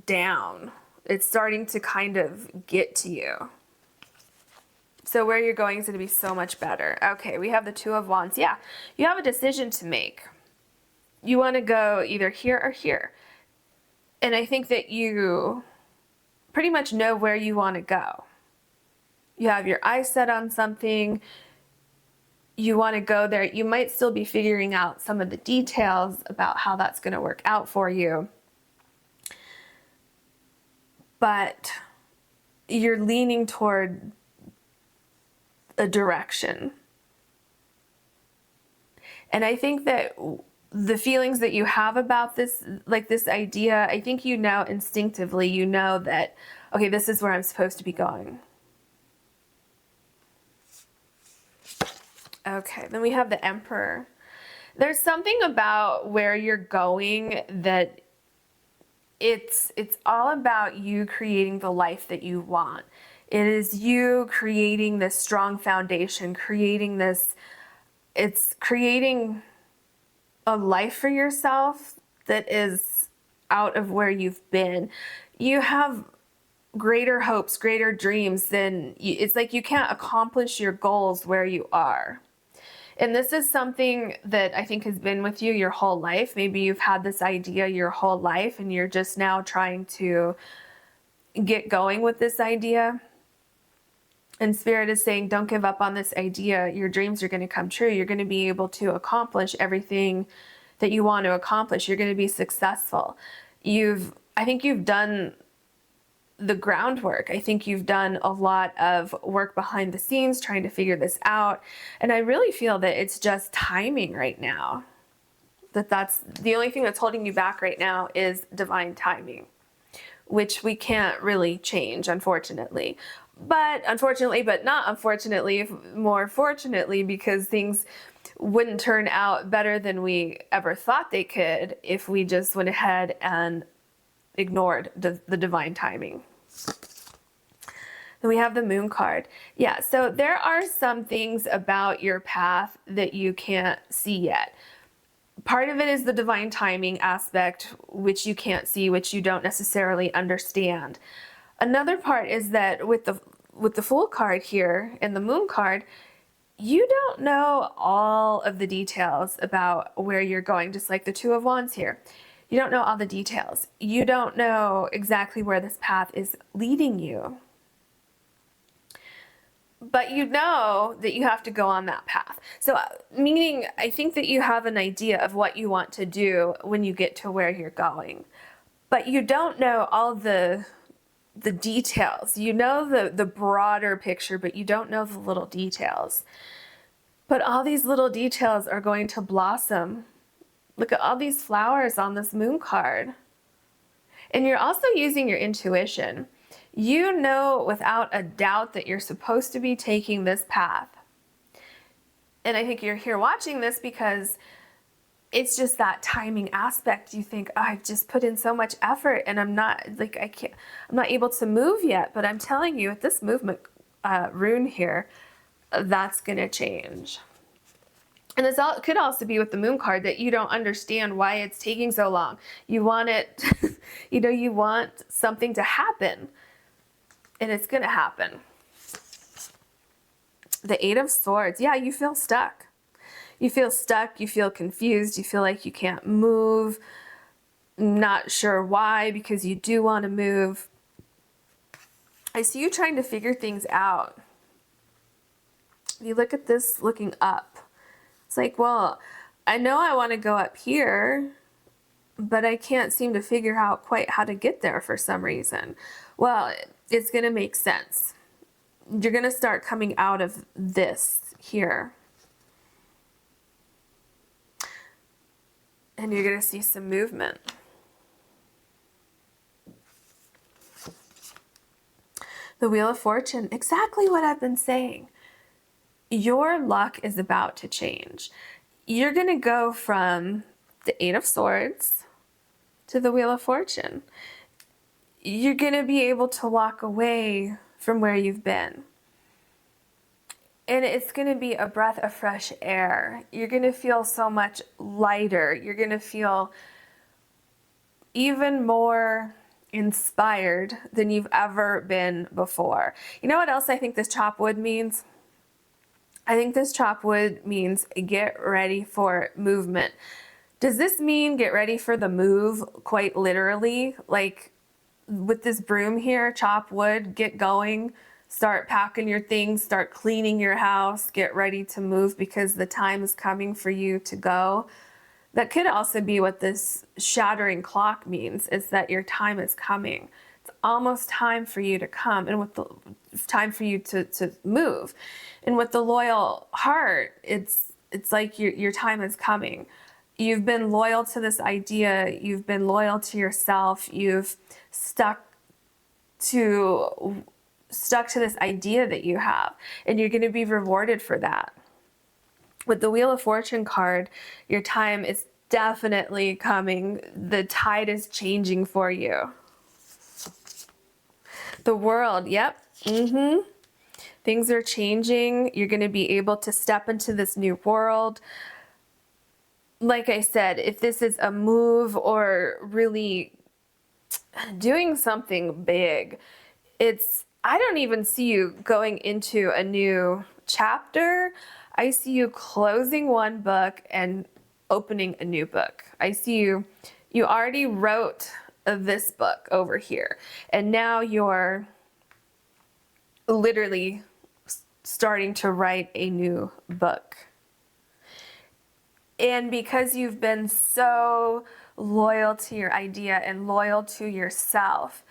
down. It's starting to kind of get to you. So where you're going is going to be so much better. Okay, we have the Two of Wands. Yeah, you have a decision to make. You want to go either here or here. And I think that you pretty much know where you want to go. You have your eyes set on something. You want to go there. You might still be figuring out some of the details about how that's going to work out for you. But you're leaning toward a direction. And I think that the feelings that you have about this, like this idea, I think you know instinctively, you know that, okay, this is where I'm supposed to be going. Okay, then we have the Emperor. There's something about where you're going that it's all about you creating the life that you want. It is you creating this strong foundation, it's creating a life for yourself that is out of where you've been. You have greater hopes, greater dreams it's like you can't accomplish your goals where you are. And this is something that I think has been with you your whole life. Maybe you've had this idea your whole life and you're just now trying to get going with this idea. And Spirit is saying, don't give up on this idea. Your dreams are going to come true. You're going to be able to accomplish everything that you want to accomplish. You're going to be successful. I think you've done the groundwork. I think you've done a lot of work behind the scenes trying to figure this out. And I really feel that it's just timing right now. That's the only thing that's holding you back right now is divine timing, which we can't really change, unfortunately. But not unfortunately, more fortunately, because things wouldn't turn out better than we ever thought they could if we just went ahead and ignored the divine timing. Then we have the Moon card. Yeah, so there are some things about your path that you can't see yet. Part of it is the divine timing aspect, which you can't see, which you don't necessarily understand. Another part is that with the Fool card here and the Moon card, you don't know all of the details about where you're going, just like the Two of Wands here. You don't know all the details. You don't know exactly where this path is leading you. but you know that you have to go on that path. So, meaning, I think that you have an idea of what you want to do when you get to where you're going, but you don't know all the details. You know the broader picture, but you don't know the little details. But all these little details are going to blossom. Look at all these flowers on this moon card. And you're also using your intuition. You know without a doubt that you're supposed to be taking this path. And I think you're here watching this because it's just that timing aspect. You think, oh, I've just put in so much effort and I'm not able to move yet. But I'm telling you, with this movement rune here, that's going to change. And this could also be with the moon card that you don't understand why it's taking so long. You want it, you want something to happen, and it's going to happen. The Eight of Swords. Yeah, you feel stuck. You feel stuck, you feel confused, you feel like you can't move, not sure why, because you do want to move. I see you trying to figure things out. You look at this looking up. It's like, well, I know I want to go up here, but I can't seem to figure out quite how to get there for some reason. Well, it's going to make sense. You're going to start coming out of this here. And you're going to see some movement. The Wheel of Fortune, exactly what I've been saying. Your luck is about to change. You're going to go from the Eight of Swords to the Wheel of Fortune. You're going to be able to walk away from where you've been. And it's going to be a breath of fresh air. You're going to feel so much lighter. You're going to feel even more inspired than you've ever been before. You know what else I think this chop wood means? I think this chop wood means get ready for movement. Does this mean get ready for the move quite literally? Like with this broom here, chop wood, get going. Start packing your things, start cleaning your house, get ready to move because the time is coming for you to go. That could also be what this shattering clock means, is that your time is coming. It's almost time for you to come, and with the time for you to move. And with the loyal heart, it's like your time is coming. You've been loyal to this idea, you've been loyal to yourself, you've stuck to this idea that you have, and you're going to be rewarded for that. With the Wheel of Fortune card, your time is definitely coming. The tide is changing for you. The World, yep. Things are changing. You're going to be able to step into this new world. Like I said, if this is a move or really doing something big, I don't even see you going into a new chapter. I see you closing one book and opening a new book. I see you already wrote this book over here, and now you're literally starting to write a new book. And because you've been so loyal to your idea and loyal to yourself,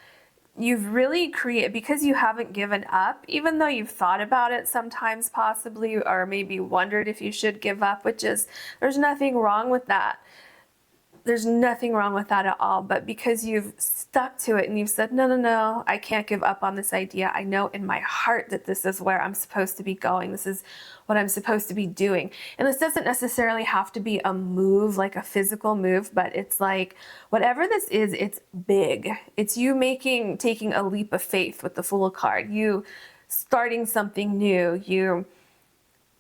you've really created, because you haven't given up, even though you've thought about it sometimes possibly, or maybe wondered if you should give up, there's nothing wrong with that. There's nothing wrong with that at all. But because you've stuck to it and you've said, no, I can't give up on this idea. I know in my heart that this is where I'm supposed to be going. This is what I'm supposed to be doing. And this doesn't necessarily have to be a move, like a physical move, but it's like, whatever this is, it's big. It's you taking a leap of faith with the Fool card. You starting something new. You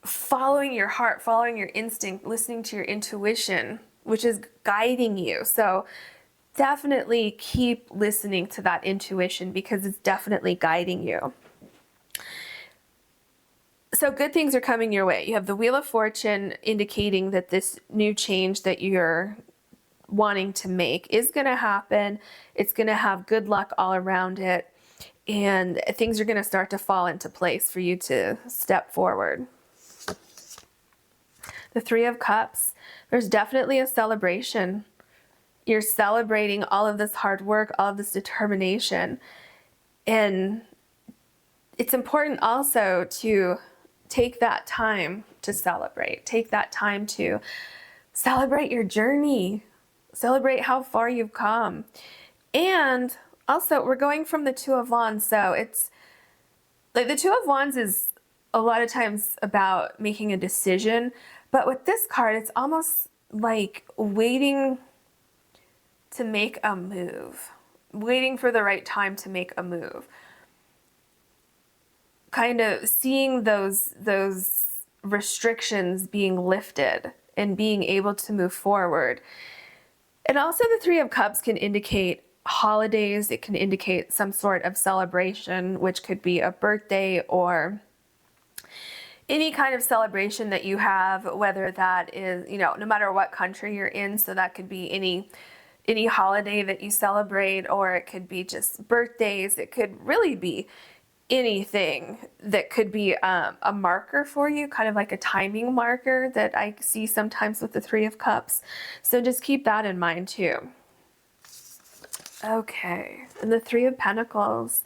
following your heart, following your instinct, listening to your intuition, which is guiding you. So definitely keep listening to that intuition, because it's definitely guiding you. So good things are coming your way. You have the Wheel of Fortune indicating that this new change that you're wanting to make is going to happen. It's going to have good luck all around it. and things are going to start to fall into place for you to step forward. The Three of Cups, there's definitely a celebration. You're celebrating all of this hard work, all of this determination. And it's important also to take that time to celebrate. Take that time to celebrate your journey. Celebrate how far you've come. And also, we're going from the Two of Wands, so it's like the Two of Wands is a lot of times about making a decision, but with this card, it's almost like waiting to make a move, waiting for the right time to make a move. Kind of seeing those restrictions being lifted and being able to move forward. And also the Three of Cups can indicate holidays. It can indicate some sort of celebration, which could be a birthday or any kind of celebration that you have, whether that is, no matter what country you're in. So that could be any holiday that you celebrate, or it could be just birthdays. It could really be anything that could be a marker for you, kind of like a timing marker that I see sometimes with the Three of Cups. So just keep that in mind too. Okay, and the Three of Pentacles.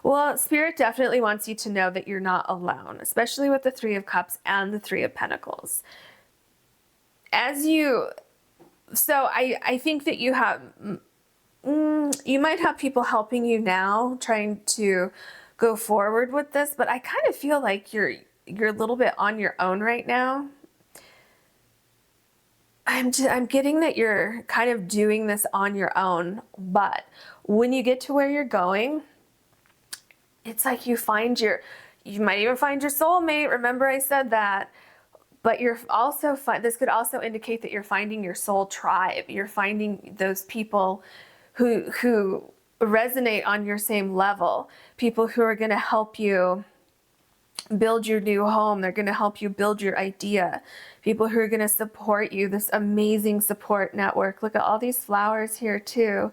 Well, Spirit definitely wants you to know that you're not alone, especially with the Three of Cups and the Three of Pentacles. So I think that you might have people helping you now, trying to go forward with this, but I kind of feel like you're a little bit on your own right now. I'm getting that you're kind of doing this on your own, but when you get to where you're going, it's like you might even find your soulmate. Remember I said that, but this could also indicate that you're finding your soul tribe. You're finding those people who resonate on your same level, people who are going to help you build your new home. They're going to help you build your idea. People who are going to support you, this amazing support network. Look at all these flowers here too.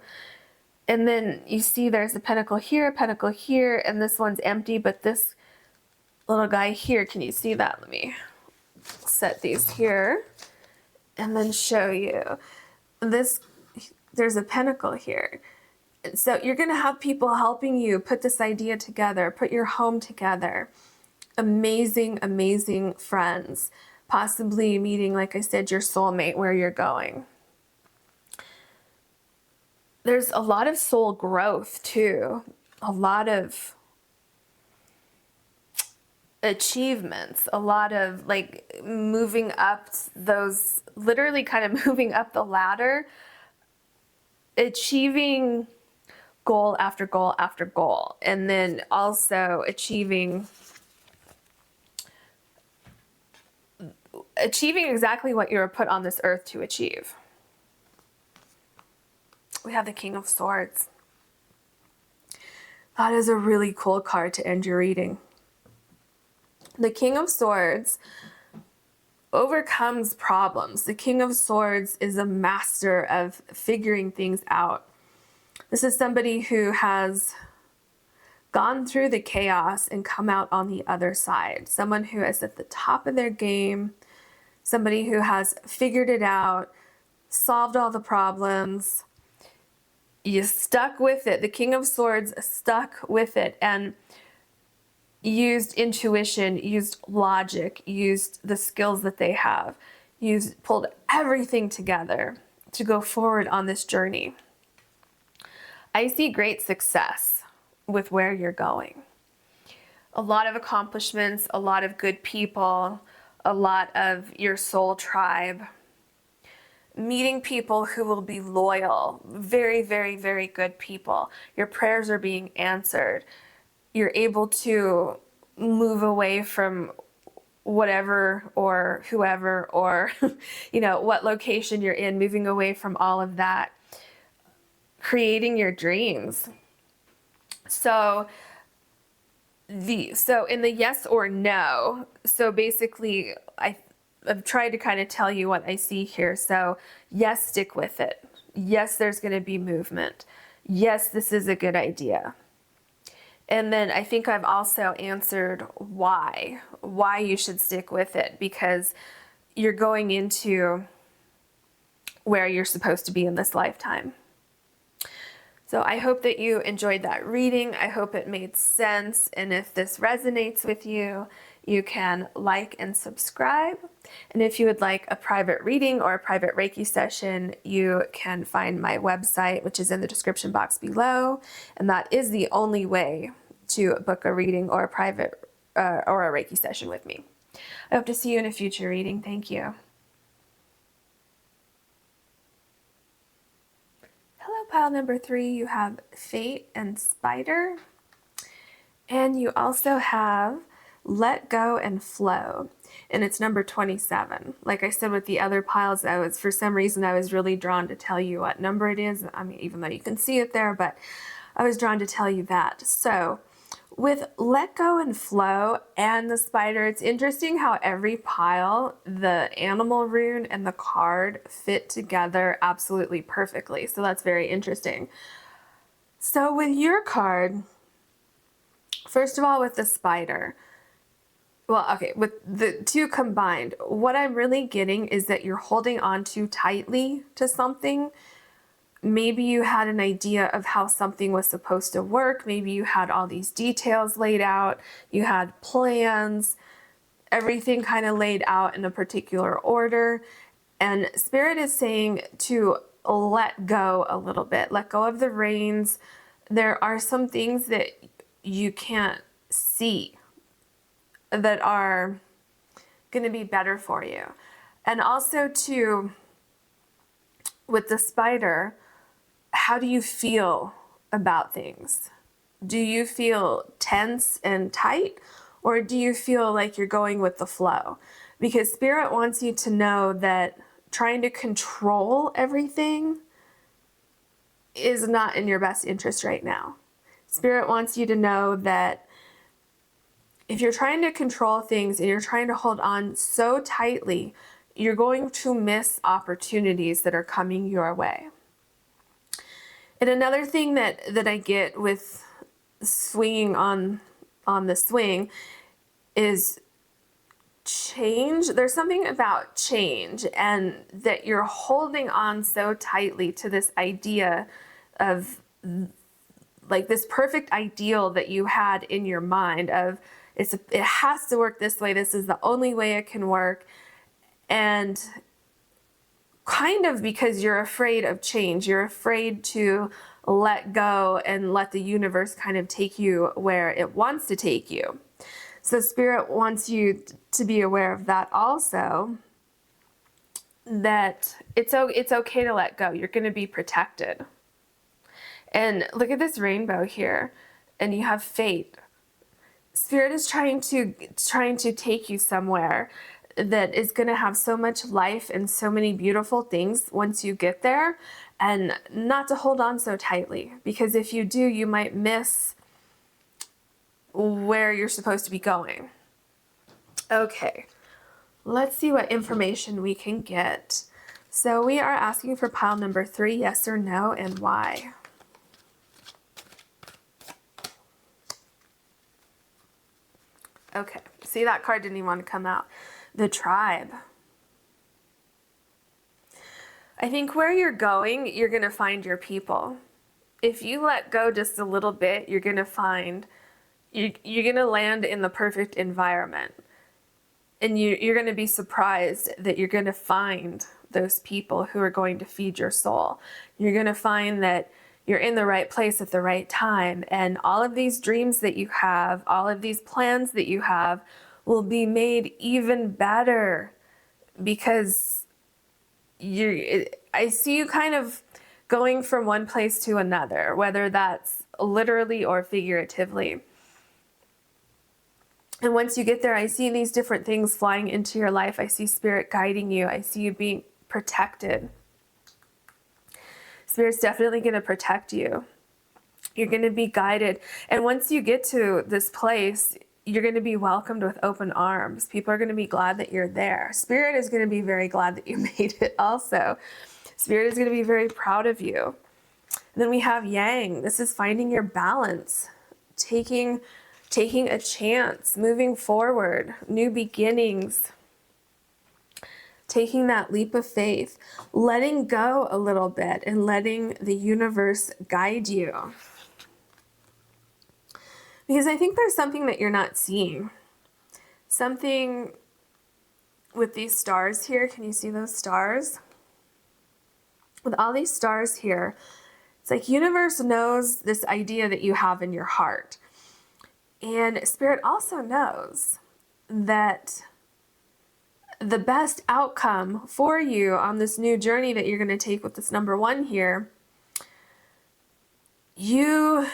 And then you see there's a pentacle here, and this one's empty, but this little guy here, can you see that? Let me set these here and then show you. There's a pentacle here. So you're going to have people helping you put this idea together, put your home together. Amazing, amazing friends. Possibly meeting, like I said, your soulmate where you're going. There's a lot of soul growth too. A lot of achievements. A lot of like moving up those, literally kind of moving up the ladder. Achieving goal after goal after goal, and then also achieving exactly what you were put on this earth to achieve. We have the King of Swords. That is a really cool card to end your reading. The King of Swords overcomes problems. The King of Swords is a master of figuring things out. This is somebody who has gone through the chaos and come out on the other side. Someone who is at the top of their game. Somebody who has figured it out, solved all the problems. You stuck with it. The King of Swords stuck with it and used intuition, used logic, used the skills that they have, pulled everything together to go forward on this journey. I see great success with where you're going. A lot of accomplishments, a lot of good people, a lot of your soul tribe. Meeting people who will be loyal, very, very, very good people. Your prayers are being answered. You're able to move away from whatever or whoever or, what location you're in, moving away from all of that, creating your dreams. So in the yes or no, so basically I've tried to kind of tell you what I see here. So yes, stick with it. Yes, there's going to be movement. Yes, this is a good idea. And then I think I've also answered why you should stick with it, because you're going into where you're supposed to be in this lifetime. So I hope that you enjoyed that reading. I hope it made sense. And if this resonates with you, you can like and subscribe. And if you would like a private reading or a private Reiki session, you can find my website, which is in the description box below. And that is the only way to book a reading or a private or a Reiki session with me. I hope to see you in a future reading. Thank you. Hello, pile number 3. You have Fate and Spider. And you also have Let Go and Flow. And it's number 27. Like I said with the other piles, for some reason I was really drawn to tell you what number it is. I mean, even though you can see it there, but I was drawn to tell you that. So with Let Go and Flow and the Spider, it's interesting how every pile, the animal rune and the card fit together absolutely perfectly. So that's very interesting. So with your card, first of all, with the Spider, well, okay, with the two combined, what I'm really getting is that you're holding on too tightly to something. Maybe you had an idea of how something was supposed to work. Maybe you had all these details laid out. You had plans, everything kind of laid out in a particular order. And Spirit is saying to let go a little bit, let go of the reins. There are some things that you can't see that are going to be better for you. And also too, with the Spider, how do you feel about things? Do you feel tense and tight, or do you feel like you're going with the flow? Because Spirit wants you to know that trying to control everything is not in your best interest right now. Spirit wants you to know that if you're trying to control things and you're trying to hold on so tightly, you're going to miss opportunities that are coming your way. And another thing that I get with swinging on the swing is change. There's something about change, and that you're holding on so tightly to this idea of like this perfect ideal that you had in your mind of it has to work this way. This is the only way it can work. And kind of because you're afraid of change, you're afraid to let go and let the universe kind of take you where it wants to take you. So Spirit wants you to be aware of that also, that it's okay to let go. You're going to be protected. And look at this rainbow here, and you have fate. Spirit is trying to take you somewhere that is going to have so much life and so many beautiful things once you get there, and not to hold on so tightly, because if you do, you might miss where you're supposed to be going. Okay, let's see what information we can get. So we are asking for pile number 3, yes or no, and why. Okay, see, that card didn't even want to come out. The Tribe. I think where you're going, you're going to find your people. If you let go just a little bit, you're going to find, you're going to land in the perfect environment. And you're going to be surprised that you're going to find those people who are going to feed your soul. You're going to find that you're in the right place at the right time. And all of these dreams that you have, all of these plans that you have will be made even better, because I see you kind of going from one place to another, whether that's literally or figuratively. And once you get there, I see these different things flying into your life. I see Spirit guiding you. I see you being protected. Spirit's definitely going to protect you. You're going to be guided. And once you get to this place, you're going to be welcomed with open arms. People are going to be glad that you're there. Spirit is going to be very glad that you made it also. Spirit is going to be very proud of you. And then we have Yang. This is finding your balance taking a chance, moving forward, new beginnings, taking that leap of faith, letting go a little bit and letting the universe guide you. Because I think there's something that you're not seeing. Something with these stars here. Can you see those stars? With all these stars here, it's like universe knows this idea that you have in your heart. And Spirit also knows that the best outcome for you on this new journey that you're going to take with this number 1 here, you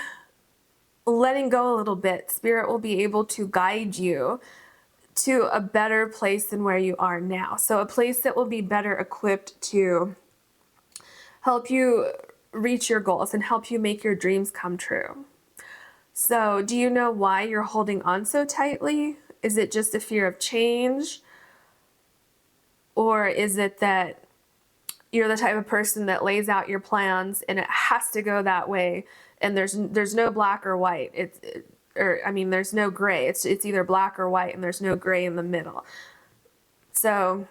letting go a little bit, Spirit will be able to guide you to a better place than where you are now. So a place that will be better equipped to help you reach your goals and help you make your dreams come true. So do you know why you're holding on so tightly? Is it just a fear of change? Or is it that you're the type of person that lays out your plans and it has to go that way, and there's no black or white. There's no gray. It's either black or white, and there's no gray in the middle. So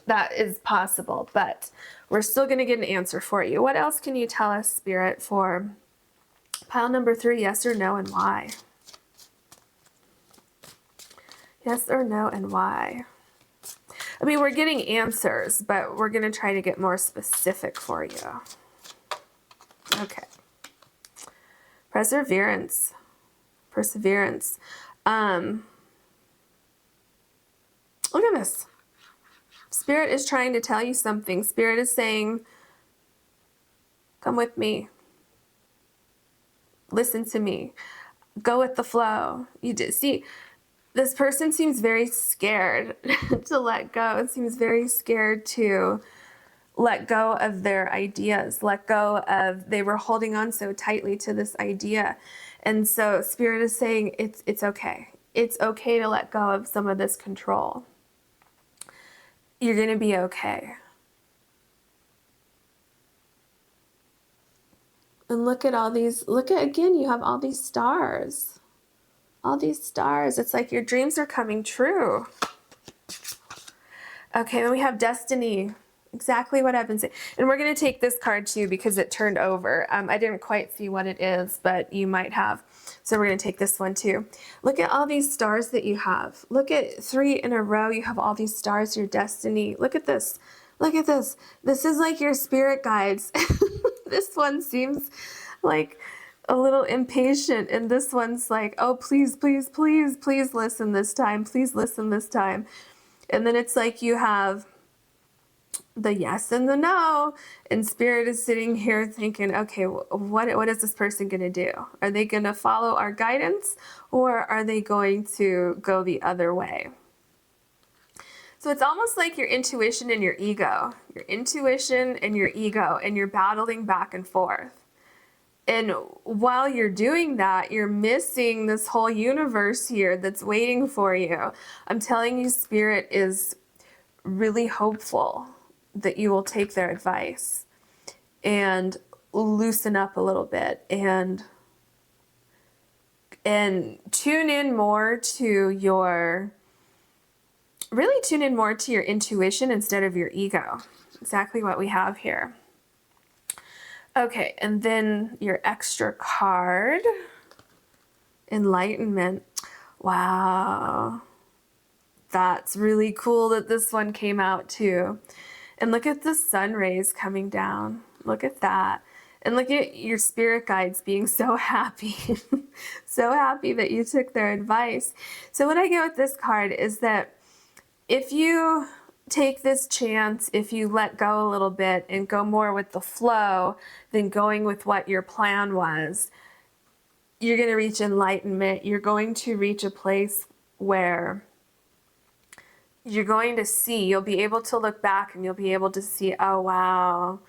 that is possible, but we're still going to get an answer for you. What else can you tell us, Spirit, for pile number 3, yes or no, and why? Yes or no, and why? I mean, we're getting answers, but we're going to try to get more specific for you. Okay. Perseverance. Look at this. Spirit is trying to tell you something. Spirit is saying, come with me. Listen to me. Go with the flow. See, this person seems very scared to let go. It seems very scared to let go of their ideas, let go of, they were holding on so tightly to this idea. And so Spirit is saying, it's okay. It's okay to let go of some of this control. You're going to be okay. And look at all these, again, you have all these stars. All these stars. It's like your dreams are coming true. Okay, then we have destiny. Exactly what I've been saying. And we're going to take this card too because it turned over. I didn't quite see what it is, but you might have. So we're going to take this one too. Look at all these stars that you have. Look at 3 in a row. You have all these stars, your destiny. Look at this. Look at this. This is like your spirit guides. This one seems like a little impatient, and this one's like, oh, please, please, please, please listen this time. Please listen this time. And then it's like you have the yes and the no, and Spirit is sitting here thinking, okay, what is this person going to do? Are they going to follow our guidance, or are they going to go the other way? So it's almost like your intuition and your ego. Your intuition and your ego, and you're battling back and forth. And while you're doing that, you're missing this whole universe here that's waiting for you. I'm telling you, Spirit is really hopeful that you will take their advice and loosen up a little bit and tune in more to your intuition instead of your ego. Exactly what we have here. Okay, and then your extra card, Enlightenment. Wow. That's really cool that this one came out too. And look at the sun rays coming down. Look at that. And look at your spirit guides being so happy. So happy that you took their advice. So what I get with this card is that if you take this chance, if you let go a little bit and go more with the flow than going with what your plan was, you're going to reach enlightenment. You're going to reach a place where you're going to see, you'll be able to look back and you'll be able to see, oh, wow,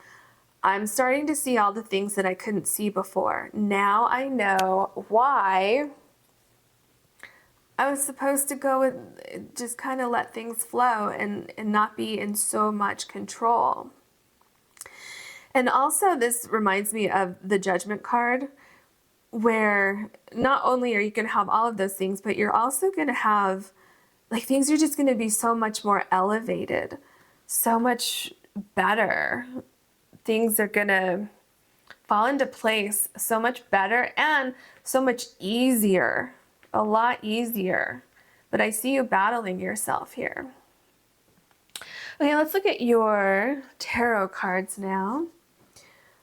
I'm starting to see all the things that I couldn't see before. Now I know why I was supposed to go and just kind of let things flow and not be in so much control. And also this reminds me of the Judgment card, where not only are you going to have all of those things, but you're also going to have, like, things are just going to be so much more elevated, so much better. Things are going to fall into place so much better and so much easier, a lot easier. But I see you battling yourself here. Okay, let's look at your tarot cards now.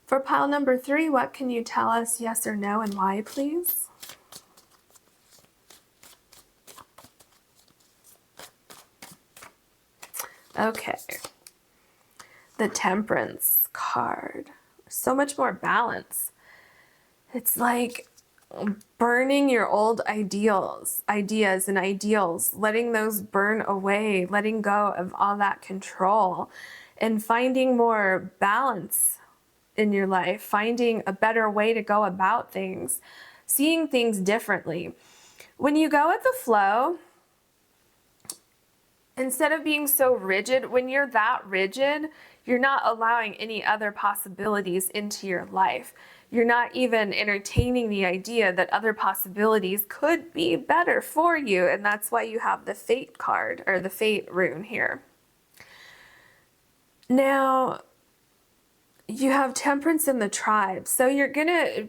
For pile number 3, what can you tell us, yes or no, and why, please? Okay. The Temperance card. So much more balance. It's like burning your old ideas and ideals, letting those burn away, letting go of all that control, and finding more balance in your life, finding a better way to go about things, seeing things differently. When you go with the flow, instead of being so rigid, when you're that rigid, you're not allowing any other possibilities into your life. You're not even entertaining the idea that other possibilities could be better for you. And that's why you have the Fate card, or the Fate rune here. Now, you have Temperance in the Tribe. So you're gonna,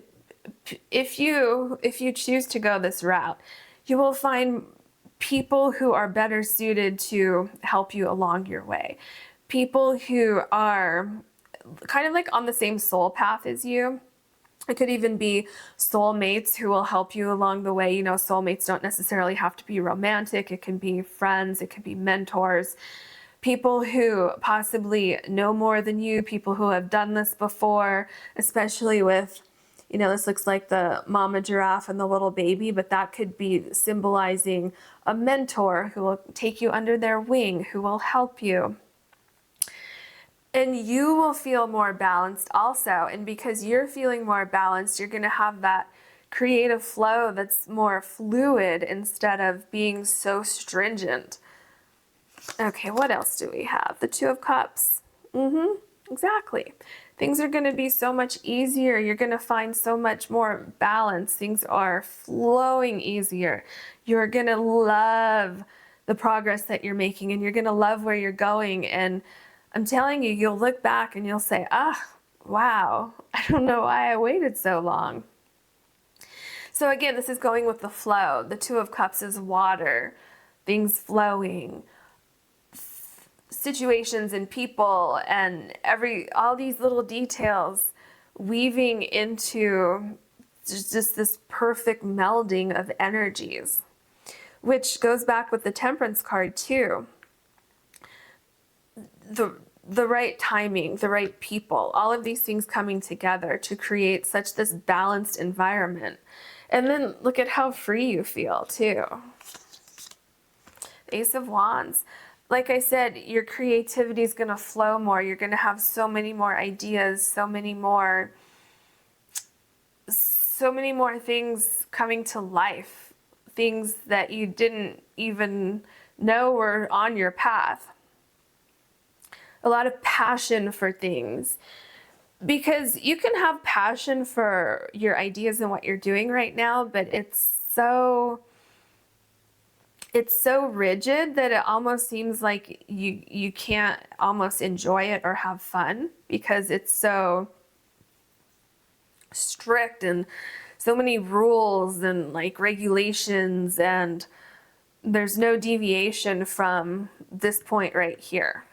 if you choose to go this route, you will find people who are better suited to help you along your way. People who are kind of like on the same soul path as you. It could even be soulmates who will help you along the way. You know, soulmates don't necessarily have to be romantic. It can be friends, it can be mentors, people who possibly know more than you, people who have done this before, especially with, you know, this looks like the mama giraffe and the little baby, but that could be symbolizing a mentor who will take you under their wing, who will help you. And you will feel more balanced also. And because you're feeling more balanced, you're going to have that creative flow that's more fluid instead of being so stringent. Okay, what else do we have? The Two of Cups. Exactly. Things are going to be so much easier. You're going to find so much more balance. Things are flowing easier. You're going to love the progress that you're making, and you're going to love where you're going. And I'm telling you, you'll look back and you'll say, wow, I don't know why I waited so long. So again, this is going with the flow. The Two of Cups is water, things flowing, situations and people and all these little details weaving into just this perfect melding of energies, which goes back with the Temperance card too. The right timing, the right people, all of these things coming together to create such this balanced environment. And then look at how free you feel too. Ace of Wands. Like I said, your creativity is going to flow more. You're going to have so many more ideas, so many more things coming to life. Things that you didn't even know were on your path. A lot of passion for things, because you can have passion for your ideas and what you're doing right now, but it's so rigid that it almost seems like you can't almost enjoy it or have fun, because it's so strict and so many rules and like regulations, and there's no deviation from this point right here.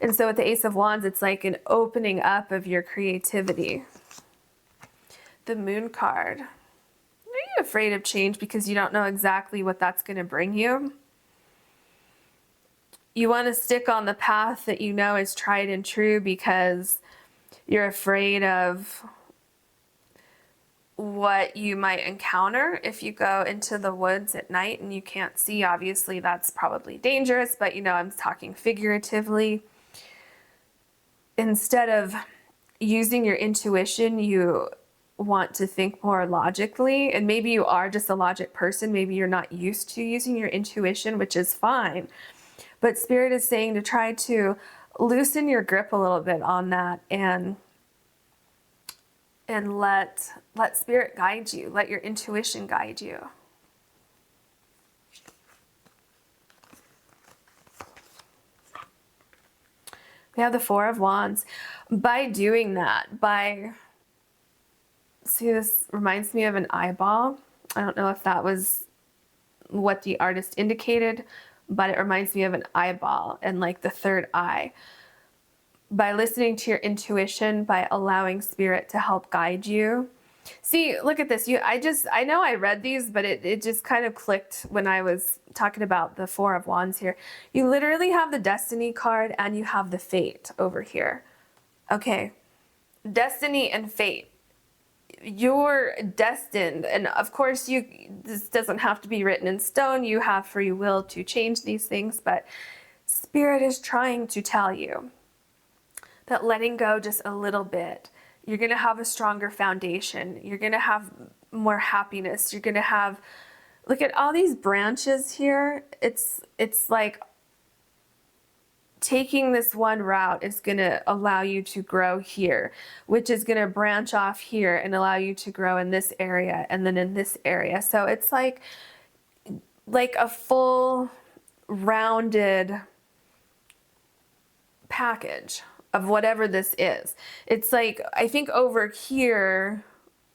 And so with the Ace of Wands, it's like an opening up of your creativity. The Moon card. Are you afraid of change because you don't know exactly what that's going to bring you? You want to stick on the path that you know is tried and true because you're afraid of what you might encounter if you go into the woods at night and you can't see. Obviously, that's probably dangerous, but you know, I'm talking figuratively. Instead of using your intuition, you want to think more logically, and maybe you are just a logic person. Maybe you're not used to using your intuition, which is fine. But Spirit is saying to try to loosen your grip a little bit on that and and let spirit guide you. Let your intuition guide you. We have the Four of Wands. By doing that, see, this reminds me of an eyeball. I don't know if that was what the artist indicated, but it reminds me of an eyeball and like the third eye. By listening to your intuition, by allowing spirit to help guide you. See, look at this. I know I read these, but it just kind of clicked when I was talking about the Four of Wands here. You literally have the Destiny card and you have the Fate over here. Okay. Destiny and Fate. You're destined, and of course this doesn't have to be written in stone. You have free will to change these things, but spirit is trying to tell you that letting go just a little bit, you're going to have a stronger foundation. You're going to have more happiness. You're going to have, look at all these branches here. It's like taking this one route is going to allow you to grow here, which is going to branch off here and allow you to grow in this area and then in this area. So it's like a full rounded package of whatever this is. It's like, I think over here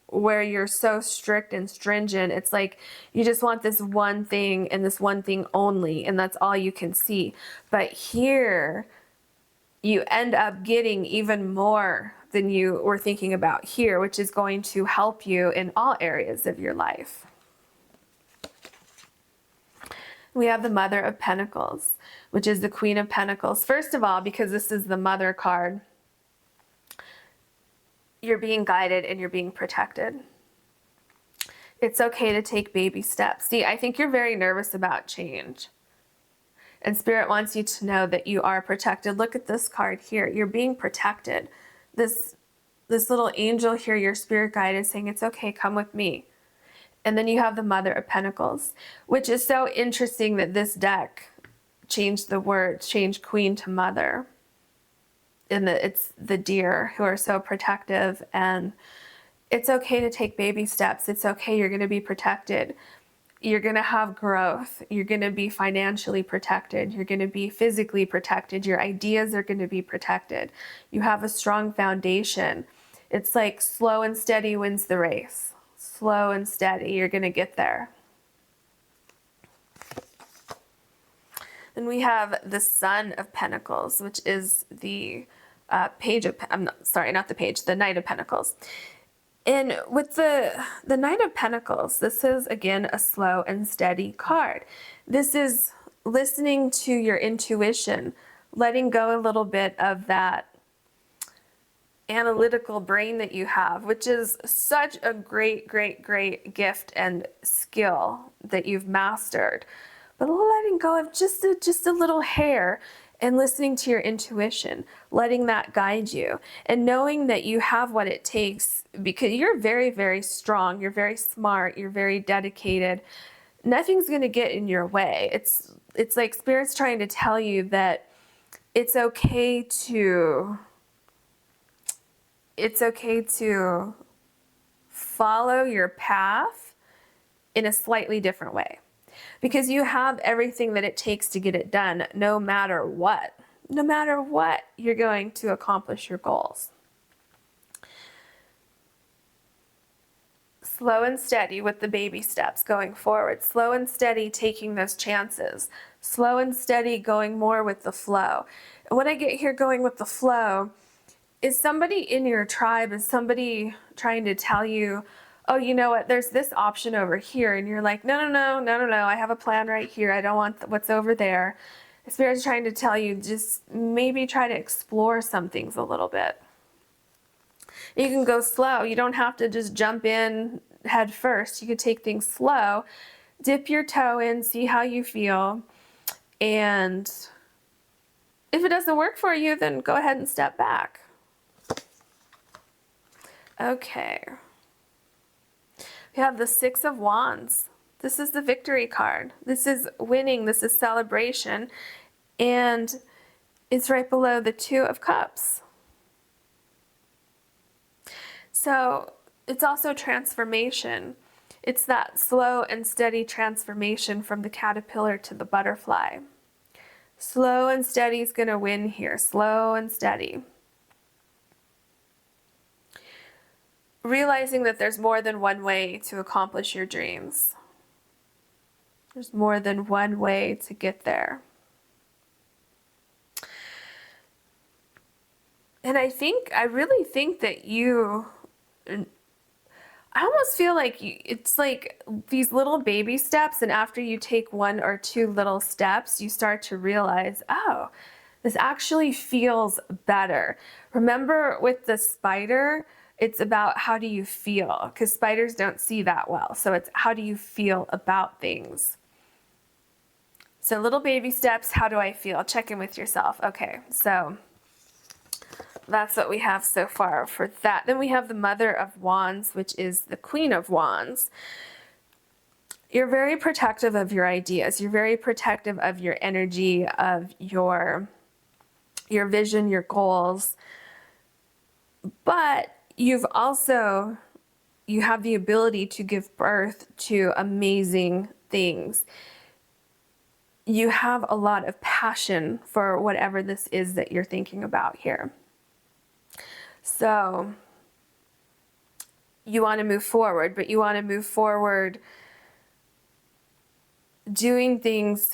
where you're so strict and stringent, it's like you just want this one thing and this one thing only, and that's all you can see. But here you end up getting even more than you were thinking about here, which is going to help you in all areas of your life. We have the Mother of Pentacles, which is the Queen of Pentacles. First of all, because this is the Mother card, you're being guided and you're being protected. It's okay to take baby steps. See, I think you're very nervous about change. And Spirit wants you to know that you are protected. Look at this card here. You're being protected. This little angel here, your spirit guide, is saying, it's okay, come with me. And then you have the Mother of Pentacles, which is so interesting that this deck changed the words, changed Queen to Mother. And it's the deer who are so protective, and it's okay to take baby steps. It's okay. You're going to be protected. You're going to have growth. You're going to be financially protected. You're going to be physically protected. Your ideas are going to be protected. You have a strong foundation. It's like slow and steady wins the race. Slow and steady. You're going to get there. Then we have the Son of Pentacles, which is the page of, the Knight of Pentacles. And with the Knight of Pentacles, this is, again, a slow and steady card. This is listening to your intuition, letting go a little bit of that analytical brain that you have, which is such a great, great, great gift and skill that you've mastered. But letting go of just a little hair and listening to your intuition, letting that guide you, and knowing that you have what it takes, because you're very, very strong, you're very smart, you're very dedicated. Nothing's going to get in your way. It's like Spirit's trying to tell you that it's okay to follow your path in a slightly different way. Because you have everything that it takes to get it done, no matter what. No matter what, you're going to accomplish your goals. Slow and steady with the baby steps going forward. Slow and steady taking those chances. Slow and steady going more with the flow. And what I get here going with the flow is somebody in your tribe, is somebody trying to tell you, oh, you know what, there's this option over here. And you're like, no, I have a plan right here. I don't want what's over there. The Spirit's trying to tell you, just maybe try to explore some things a little bit. You can go slow. You don't have to just jump in head first. You could take things slow, dip your toe in, see how you feel. And if it doesn't work for you, then go ahead and step back. Okay. We have the Six of Wands. This is the victory card. This is winning. This is celebration. And it's right below the Two of Cups. So it's also transformation. It's that slow and steady transformation from the caterpillar to the butterfly. Slow and steady is going to win here. Slow and steady. Realizing that there's more than one way to accomplish your dreams. There's more than one way to get there. And I really think that I almost feel like it's like these little baby steps, and after you take one or two little steps, you start to realize, oh, this actually feels better. Remember with the spider, it's about how do you feel, because spiders don't see that well. So it's how do you feel about things. So little baby steps, how do I feel? Check in with yourself. Okay, so that's what we have so far for that. Then we have the Mother of Wands, which is the Queen of Wands. You're very protective of your ideas. You're very protective of your energy, of your vision, your goals. But you have the ability to give birth to amazing things. You have a lot of passion for whatever this is that you're thinking about here. So you want to move forward, but you want to move forward doing things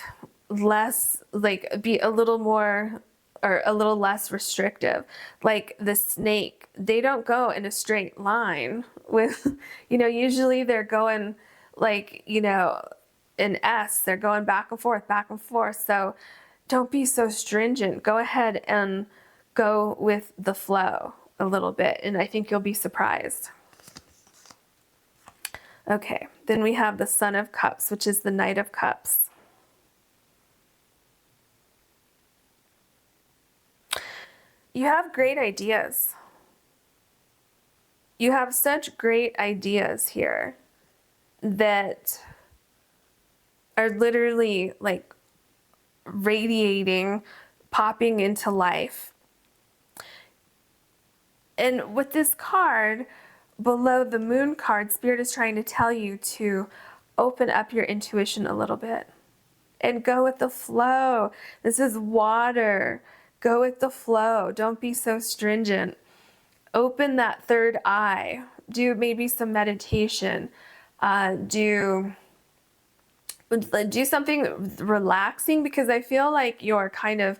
less, like be a little more or a little less restrictive. Like the snake, they don't go in a straight line with, usually they're going like, an S, they're going back and forth, back and forth. So don't be so stringent. Go ahead and go with the flow a little bit, and I think you'll be surprised. Okay, then we have the Son of Cups, which is the Knight of Cups. You have great ideas. You have such great ideas here that are literally like radiating, popping into life. And with this card, below the Moon card, Spirit is trying to tell you to open up your intuition a little bit and go with the flow. This is water. Go with the flow. Don't be so stringent. Open that third eye. Do maybe some meditation. Do something relaxing, because I feel like you're kind of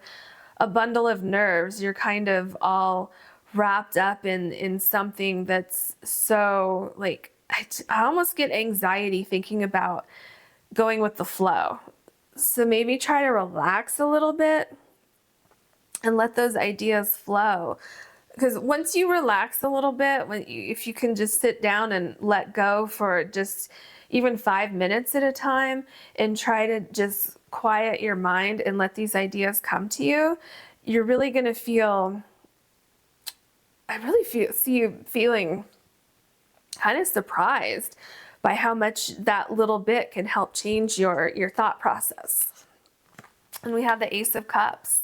a bundle of nerves. You're kind of all wrapped up in something that's so like, I almost get anxiety thinking about going with the flow. So maybe try to relax a little bit and let those ideas flow. Because once you relax a little bit, if you can just sit down and let go for just even 5 minutes at a time and try to just quiet your mind and let these ideas come to you, you're really going to feel, see you feeling kind of surprised by how much that little bit can help change your thought process. And we have the Ace of Cups.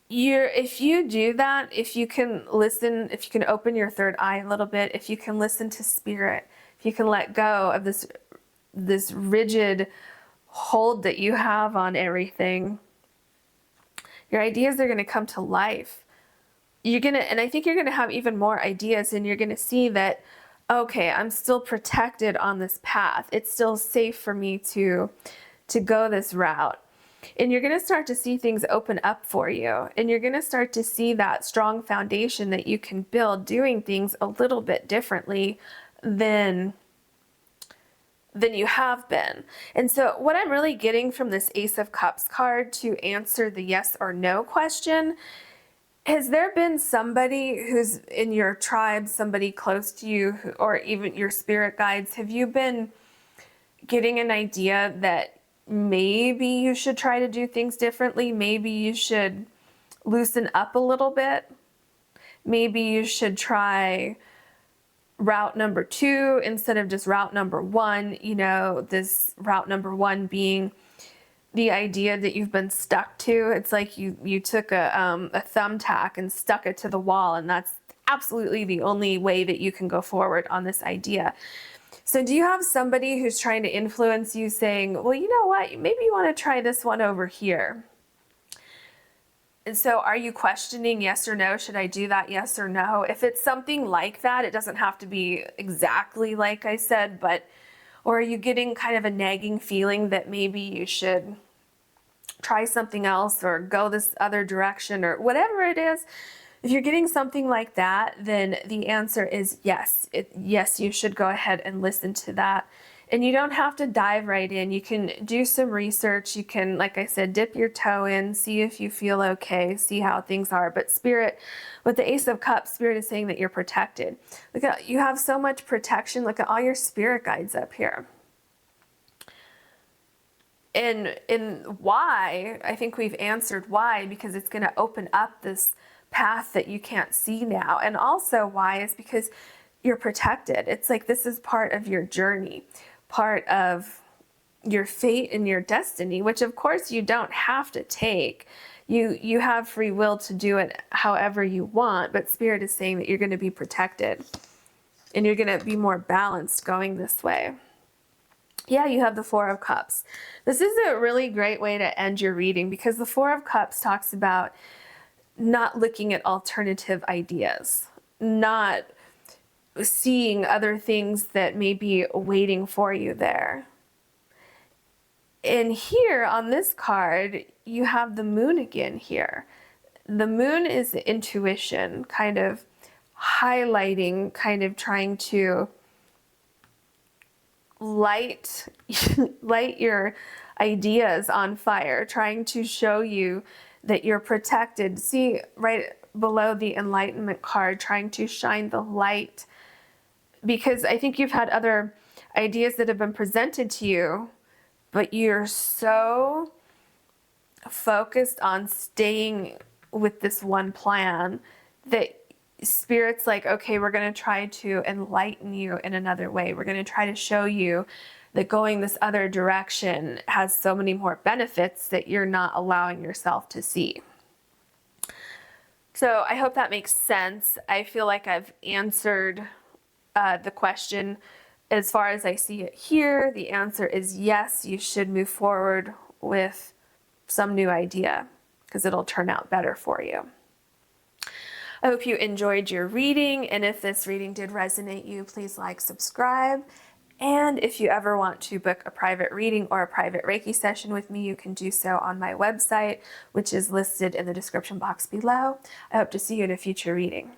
If you do that, if you can listen, if you can open your third eye a little bit, if you can listen to Spirit, if you can let go of this rigid hold that you have on everything, your ideas are going to come to life. And I think you're going to have even more ideas, and you're going to see that, okay, I'm still protected on this path. It's still safe for me to go this route. And you're going to start to see things open up for you. And you're going to start to see that strong foundation that you can build doing things a little bit differently than you have been. And so what I'm really getting from this Ace of Cups card to answer the yes or no question, has there been somebody who's in your tribe, somebody close to you, or even your spirit guides? Have you been getting an idea that maybe you should try to do things differently? Maybe you should loosen up a little bit. Maybe you should try route number 2 instead of just route number 1. This route number 1 being the idea that you've been stuck to. It's like you took a thumbtack and stuck it to the wall, and that's absolutely the only way that you can go forward on this idea. So do you have somebody who's trying to influence you saying, well, you know what, maybe you want to try this one over here? And so are you questioning yes or no? Should I do that? Yes or no? If it's something like that, it doesn't have to be exactly like I said, but, or are you getting kind of a nagging feeling that maybe you should try something else or go this other direction or whatever it is? If you're getting something like that, then the answer is yes. Yes, you should go ahead and listen to that. And you don't have to dive right in. You can do some research. You can, like I said, dip your toe in, see if you feel okay, see how things are. But Spirit, with the Ace of Cups, Spirit is saying that you're protected. Look at, you have so much protection. Look at all your spirit guides up here. And why, I think we've answered why, because it's going to open up this path that you can't see now. And also why is because you're protected. It's like this is part of your journey, part of your fate and your destiny, which of course you don't have to take. You have free will to do it however you want, but Spirit is saying that you're going to be protected and you're going to be more balanced going this way. Yeah, you have the Four of Cups. This is a really great way to end your reading because the Four of Cups talks about not looking at alternative ideas, not seeing other things that may be waiting for you there. And here on this card, you have the Moon again here. The Moon is the intuition, kind of highlighting, kind of trying to light your ideas on fire, trying to show you that you're protected. See right below the Enlightenment card, trying to shine the light, because I think you've had other ideas that have been presented to you, but you're so focused on staying with this one plan that Spirit's like, okay, we're going to try to enlighten you in another way. We're going to try to show you that going this other direction has so many more benefits that you're not allowing yourself to see. So I hope that makes sense. I feel like I've answered the question as far as I see it here. The answer is yes, you should move forward with some new idea because it'll turn out better for you. I hope you enjoyed your reading, and if this reading did resonate you, please like, subscribe. And if you ever want to book a private reading or a private Reiki session with me, you can do so on my website, which is listed in the description box below. I hope to see you in a future reading.